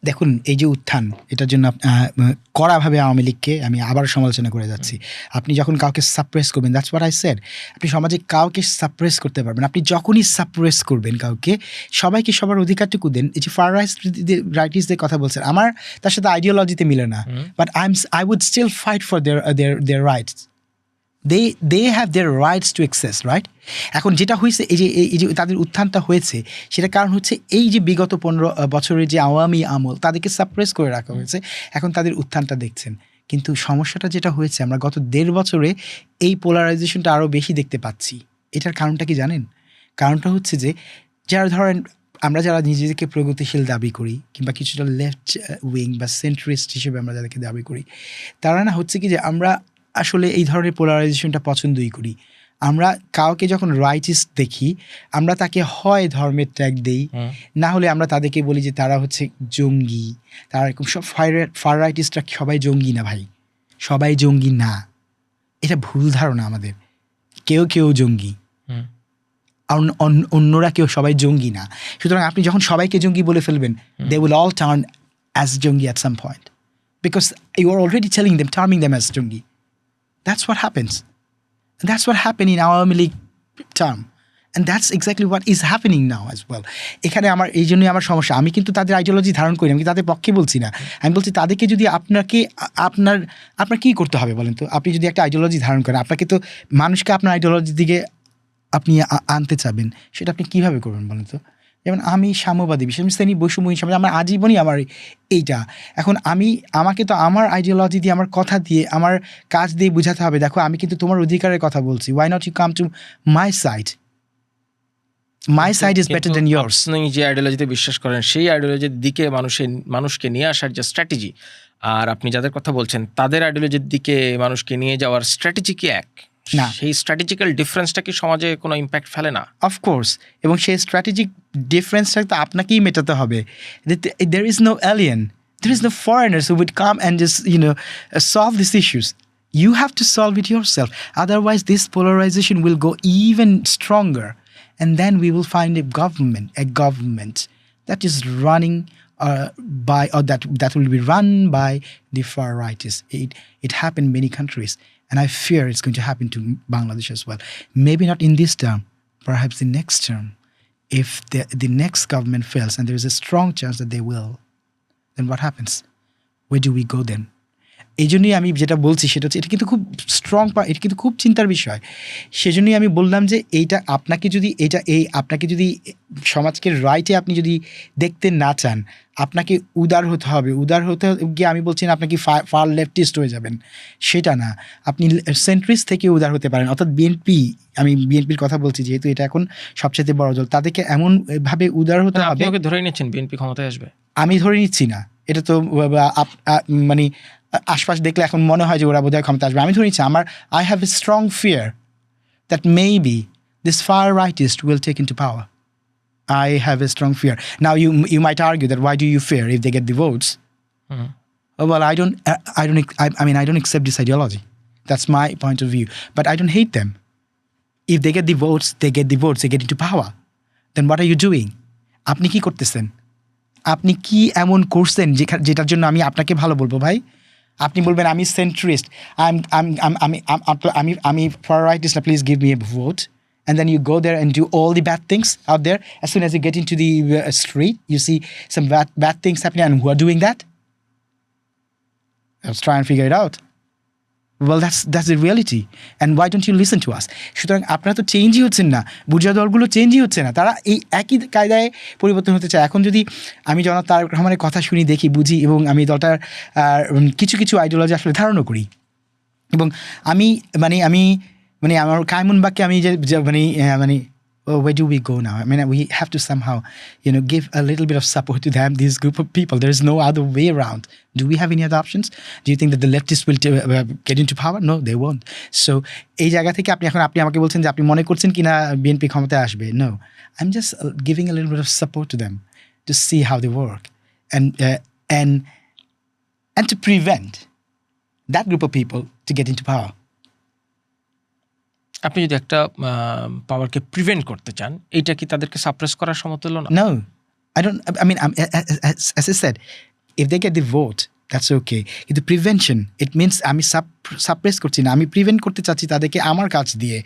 দেখুন, এই যে উত্থান, এটার জন্য কড়াভাবে আওয়ামী লীগকে আমি আবার সমালোচনা করে যাচ্ছি। আপনি যখন কাউকে সাপ্রেস করবেন, দ্যাটস হোয়াট আই সেড, আপনি সমাজে কাউকে সাপ্রেস করতে পারবেন। আপনি যখনই সাপ্রেস করবেন কাউকে, সবাইকে সবার অধিকারটুকু দেন। এই যে ফার রাইটিস্টদের কথা বলছেন, আমার তার সাথে আইডিওলজিতে মিলে না, but I would still fight for their rights. they have their rights to access, right? এখন যেটা হয়েছে, এই যে তাদের উত্থানটা হয়েছে, সেটা কারণ হচ্ছে এই যে বিগত 15 বছরের যে আওয়ামী আমল, তাদেরকে সাপ্রেস করে রাখা হয়েছে, এখন তাদের উত্থানটা দেখছেন। কিন্তু সমস্যাটা যেটা হয়েছে, আমরা গত 1.5 বছরে এই পোলারাইজেশনটা আরও বেশি দেখতে পাচ্ছি। এটার কারণটা কি জানেন? কারণটা হচ্ছে যে যারা ধরেন আমরা যারা নিজেদেরকে প্রগতিশীল দাবি করি, কিংবা কিছুটা লেফট উইং বা সেন্ট্রিস্ট হিসেবে আমরা যাদেরকে দাবি করি, তারা না হচ্ছে কি যে আমরা আসলে এই ধরনের পোলারাইজেশনটা পছন্দই করি। আমরা কাউকে যখন রাইটিস্ট দেখি, আমরা তাকে হয় ধর্মের ট্যাগ দেই, না হলে আমরা তাদেরকে বলি যে তারা হচ্ছে জঙ্গি। তারা এরকম সব ফার রাইটিস্টরা সবাই জঙ্গি না ভাই, সবাই জঙ্গি না, এটা ভুল ধারণা আমাদের। কেউ জঙ্গি, অন্যরা কেউ সবাই জঙ্গি না। সুতরাং আপনি যখন সবাইকে জঙ্গি বলে ফেলবেন, they will all turn as জঙ্গি at some point, because you are already terming them as জঙ্গি. That's what happens. And that's what happened in our Awami League term. And that's exactly what is happening now as well. এখানে এই জন্যই আমার সমস্যা। আমি কিন্তু তাদের ideology ধারণ করি, আমি তাদের পক্ষে বলছি না। আমি বলছি তাদেরকে যদি আপনার কী করতে হবে বলেন তো? আপনি যদি একটা আইডিওলজি ধারণ করেন, আপনাকে তো মানুষকে আপনার আইডিওলজির দিকে আপনি আনতে চাবেন, সেটা আপনি কীভাবে করবেন বলেন তো? যেমন আমি সাম্যবাদী বিষয়, আমি শ্রেণী বৈষম্য হিসাবে আমার আজীবনই আমার এইটা। এখন আমাকে তো আমার আইডিওলজি দিয়ে, আমার কথা দিয়ে, আমার কাজ দিয়ে বোঝাতে হবে, দেখো আমি কিন্তু তোমার অধিকারের কথা বলছি, why not you come to my side, my side is better than yours. আপনি যে আইডিওলজিতে বিশ্বাস করেন, সেই আইডিওলজির দিকে মানুষকে নিয়ে আসার যে স্ট্র্যাটেজি, আর আপনি যাদের কথা বলছেন তাদের আইডিওলজির দিকে মানুষকে নিয়ে যাওয়ার স্ট্র্যাটেজি কি এক? না। সেই স্ট্র্যাটেজিক্যাল ডিফারেন্সটা কি সমাজে কোনো ইম্প্যাক্ট ফেলে না? অফকোর্স, এবং সেই স্ট্র্যাটেজিক ডিফারেন্সটা তো আপনাকেই মেটাতে হবে। There is no alien, there is no foreigners who would come and just solve this issues. You have to solve it yourself. Otherwise, this polarization will go even stronger. And then we will find a government that is running by, or that will be run by the far rightists. It happened in many countries. And I fear it's going to happen to Bangladesh as well. Maybe not in this term, perhaps the next term. If the next government fails, and there is a strong chance that they will, then what happens? Where do we go then? এই জন্যই আমি যেটা বলছি সেটা হচ্ছে, এটা কিন্তু খুব স্ট্রং, এটা কিন্তু খুব চিন্তার বিষয়। সেজন্যই আমি বললাম যে আপনাকে যদি সমাজকে রাইটে আপনি যদি দেখতে না চান, আপনাকে উদার হতে হবে। উদার হতে গিয়ে আমি বলছি না আপনাকে ফার লেফটিস্ট হয়ে যাবেন, সেটা না। আপনি সেন্ট্রিস্ট থেকে উদার হতে পারেন, অর্থাৎ আমি বিএনপির কথা বলছি, যেহেতু এটা এখন সবচেয়ে বড় দল, তাদেরকে এমনভাবে উদার হতে হবে। আপনি ওকে ধরে নিচ্ছেন বিএনপি ক্ষমতায় আসবে? আমি ধরে নিচ্ছি না, এটা তো মানে আশপাশ দেখলে এখন মনে হয় যে ওরা বোধহয় ক্ষমতা আসবে। আমি ধরে নিচ্ছি, I have a strong fear that maybe this far rightist will take into power. I have a strong fear. Now you might argue that why do you fear if they get the votes? Mm-hmm. Well, I don't accept this ideology. That's my point of view. But I don't hate them. If they get the votes, they get into power. Then what are you doing? আপনি কি করতেছেন? আপনি কি এমন করছেন যেটার জন্য আমি আপনাকে ভালো বলবো ভাই? আপনি বলবেন আমি সেন্ট্রিস্ট, আমি for rightist, please give me a vote, and then you go there and do all the bad things out there. As soon as you get into the street, you see some bad things happening, and who are doing that? Let's try and figure it out. Well, that's the reality. And why don't you listen to us? সুতরাং আপনারা তো চেঞ্জই হচ্ছেন না, বুঝা দলগুলো চেঞ্জই হচ্ছে না, তারা এই একই কায়দায় পরিবর্তন হতে চায়। এখন যদি আমি জনাব তারেক রহমানের কথা শুনি, দেখি, বুঝি, এবং আমি দলটার কিছু আইডিওলজি আসলে ধারণা করি, এবং আমি আমার কায়মন বাক্যে আমি যে where do we go now? I mean, we have to somehow, give a little bit of support to them, this group of people. There is no other way around. Do we have any other options? Do you think that the leftists will get into power? No, they won't. So, এই জায়গা থেকে আপনি আমাকে বলছেন যে আপনি মনে করছেন কিনা বিএনপি ক্ষমতায় আসবে? No, I'm just giving a little bit of support to them to see how they work, and to prevent that group of people to get into power. আপনি যদি একটা পাওয়ারকে প্রিভেন্ট করতে চান, এইটা কি তাদেরকে সাপ্রেস করার সমতুল্য না? No, I don't. I mean, as I said, if they get the vote, that's okay. কিন্তু প্রিভেনশন, ইট মিনস আমি সাপ্রেস করছি না, আমি প্রিভেন্ট করতে চাচ্ছি তাদেরকে আমার কাজ দিয়ে।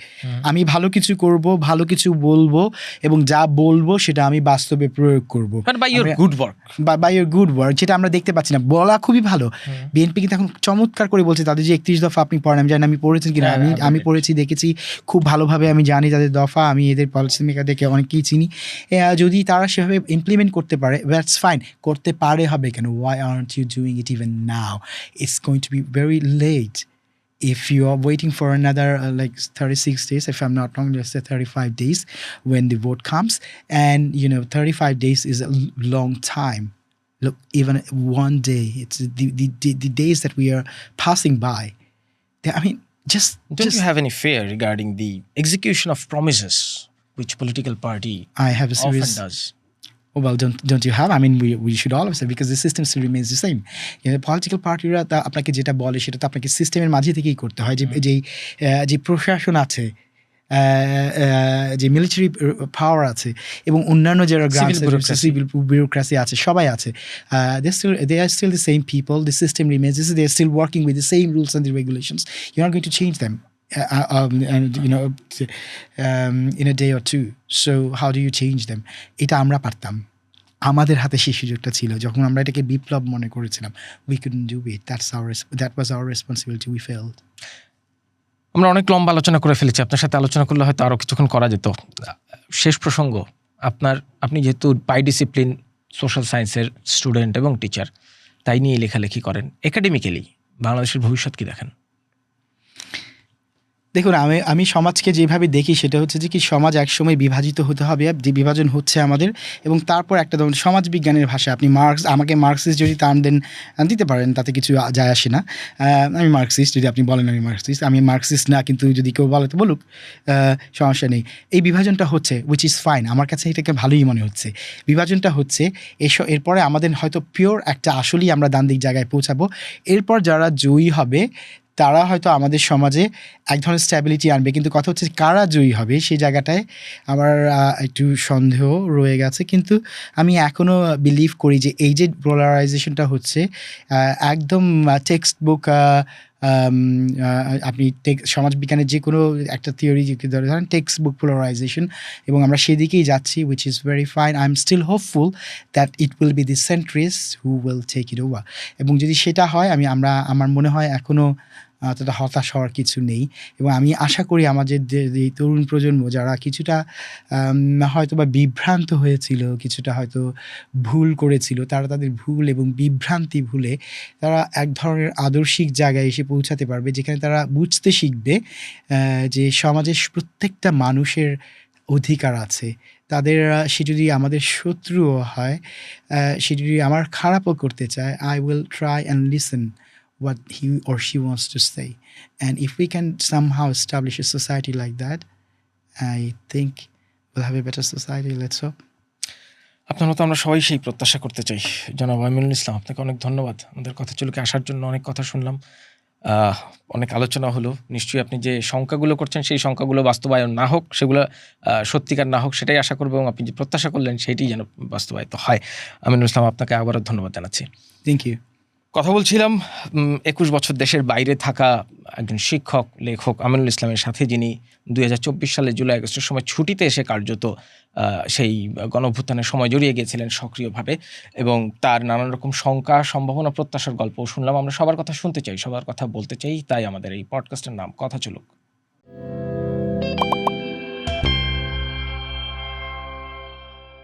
আমি ভালো কিছু করব, ভালো কিছু বলবো, এবং যা বলবো সেটা আমি বাস্তবে প্রয়োগ করবো। By your good work, by your good work, যেটা আমরা দেখতে পাচ্ছি না। বলা খুবই ভালো, বিএনপি কিন্তু এখন চমৎকার করে বলছে তাদের যে 31 দফা আপনি পড়েন, আমি জানি আমি পড়েছেন কিনা, আমি পড়েছি, দেখেছি খুব ভালোভাবে, আমি জানি তাদের দফা, আমি এদের পলিসি মেকারদেরকে অনেককেই চিনি। যদি তারা সেভাবে ইমপ্লিমেন্ট করতে পারে, দ্যাটস ফাইন। করতে পারে হবে কেন? Why aren't you doing it even now? It's going to be very late. If you are waiting for another 36 days, if I'm not wrong, just say 35 days when the vote comes, and 35 days is a long time. Look, even one day, it's the days that we are passing by. I mean, don't you have any fear regarding the execution of promises which political party I have a serious, often does? Oh, well, don't you have? I mean, we should always have, because the system still remains the same. Political partyরা আপনাকে যেটা বলে সেটা তো আপনাকে সিস্টেমের মাঝে থেকেই করতে হয়। যে প্রশাসন আছে, যে মিলিটারি পাওয়ার আছে, এবং অন্যান্য যারা সিভিল ব্যুরোক্রেসি আছে, সবাই আছে। They are still the same people. The system remains. They are still working with the same rules and the regulations. You're not going to change them in a day or two. So how do you change them? এটা আমরা পারতাম, আমাদের হাতে সেই সুযোগটা ছিল, যখন আমরা এটাকে বিপ্লব মনে করেছিলাম। We couldn't do it. That was our responsibility. We failed. আমরা অনেক লম্বা আলোচনা করে ফেলেছি, আপনার সাথে আলোচনা করলে হয়তো আরও কিছুক্ষণ করা যেত। শেষ প্রসঙ্গ, আপনি যেহেতু বাই ডিসিপ্লিন সোশ্যাল সায়েন্সের স্টুডেন্ট এবং টিচার, তাই নিয়ে লেখালেখি করেন, একাডেমিক্যালি বাংলাদেশের ভবিষ্যৎ কি দেখেন? দেখুন, আমি সমাজকে যেভাবে দেখি সেটা হচ্ছে যে কি সমাজ একসময় বিভাজিত হতে হবে। যে বিভাজন হচ্ছে আমাদের, এবং তারপর একটা ধরুন সমাজবিজ্ঞানের ভাষায় আপনি আমাকে মার্কসিস্ট যদি টার্ম দেন, দিতে পারেন, তাতে কিছু যায় আসে না। আমি মার্কসিস্ট, যদি আপনি বলেন আমি মার্কসিস্ট। আমি মার্কসিস্ট না, কিন্তু যদি কেউ বলে তো বলুক, সমস্যা নেই। এই বিভাজনটা হচ্ছে which is fine, আমার কাছে এটাকে ভালোই মনে হচ্ছে। বিভাজনটা হচ্ছে এরপরে আমাদের হয়তো পিওর একটা আসলেই আমরা দ্বান্দ্বিক জায়গায় পৌঁছাবো। এরপর যারা জয়ী হবে তারা হয়তো আমাদের সমাজে এক ধরনের স্ট্যাবিলিটি আনবে। কিন্তু কথা হচ্ছে কারা জয়ী হবে সেই জায়গাটায় আমার একটু সন্দেহ রয়ে গেছে। কিন্তু আমি এখনও বিলিভ করি যে এই যে পোলারাইজেশনটা হচ্ছে, একদম টেক্সট বুক, আপনি সমাজবিজ্ঞানের যে কোনো একটা থিওরি ধরেন টেক্সট বুক পোলারাইজেশন, এবং আমরা সেদিকেই যাচ্ছি, which is very fine. I am still hopeful that it will be the centrist who will take it over. এবং যদি সেটা হয়, আমার মনে হয় এখনও অতটা হতাশ হওয়ার কিছু নেই। এবং আমি আশা করি আমাদের যে তরুণ প্রজন্ম যারা কিছুটা হয়তোবা বিভ্রান্ত হয়েছিল, কিছুটা হয়তো ভুল করেছিল, তারা তাদের ভুল এবং বিভ্রান্তি ভুলে তারা এক ধরনের আদর্শিক জায়গায় এসে পৌঁছাতে পারবে, যেখানে তারা বুঝতে শিখবে যে সমাজের প্রত্যেকটা মানুষের অধিকার আছে। তাদের সে যদি আমাদের শত্রুও হয়, সে যদি আমার খারাপও করতে চায়, I will try and listen what he or she wants to say. And if we can somehow establish a society like that, I think we'll have a better society. Let's hope. আপনার মতো আমরা সবাই সেই প্রত্যাশা করতে চাই। জনাব আমিনুল ইসলাম, আপনাকে অনেক ধন্যবাদ আমাদের কথাচুলকে আসার জন্য। অনেক কথা শুনলাম, অনেক আলোচনা হলো। নিশ্চয়ই আপনি যে শঙ্কাগুলো করছেন সেই শঙ্কাগুলো বাস্তবায়ন না হোক, সেগুলো সত্যিকার না হোক, সেটাই আশা করবো, এবং আপনি যে প্রত্যাশা করলেন সেইটি যেন বাস্তবায়িত হয়। আমিনুল ইসলাম, আপনাকে আবারও ধন্যবাদ জানাচ্ছি। Thank you. কথা বলছিলাম ২১ বছর দেশের বাইরে থাকা একজন শিক্ষক লেখক আমিনুল ইসলামের সাথে, যিনি ২০২৪ সালে জুলাই আগস্টের সময় ছুটিতে এসে কার্যত সেই গণঅভ্যুত্থানের সময় জড়িয়ে গিয়েছিলেন সক্রিয়ভাবে, এবং তার নানান রকম শঙ্কা, সম্ভাবনা, প্রত্যাশার গল্পও শুনলাম। আমরা সবার কথা শুনতে চাই, সবার কথা বলতে চাই, তাই আমাদের এই পডকাস্টের নাম কথা চলুক।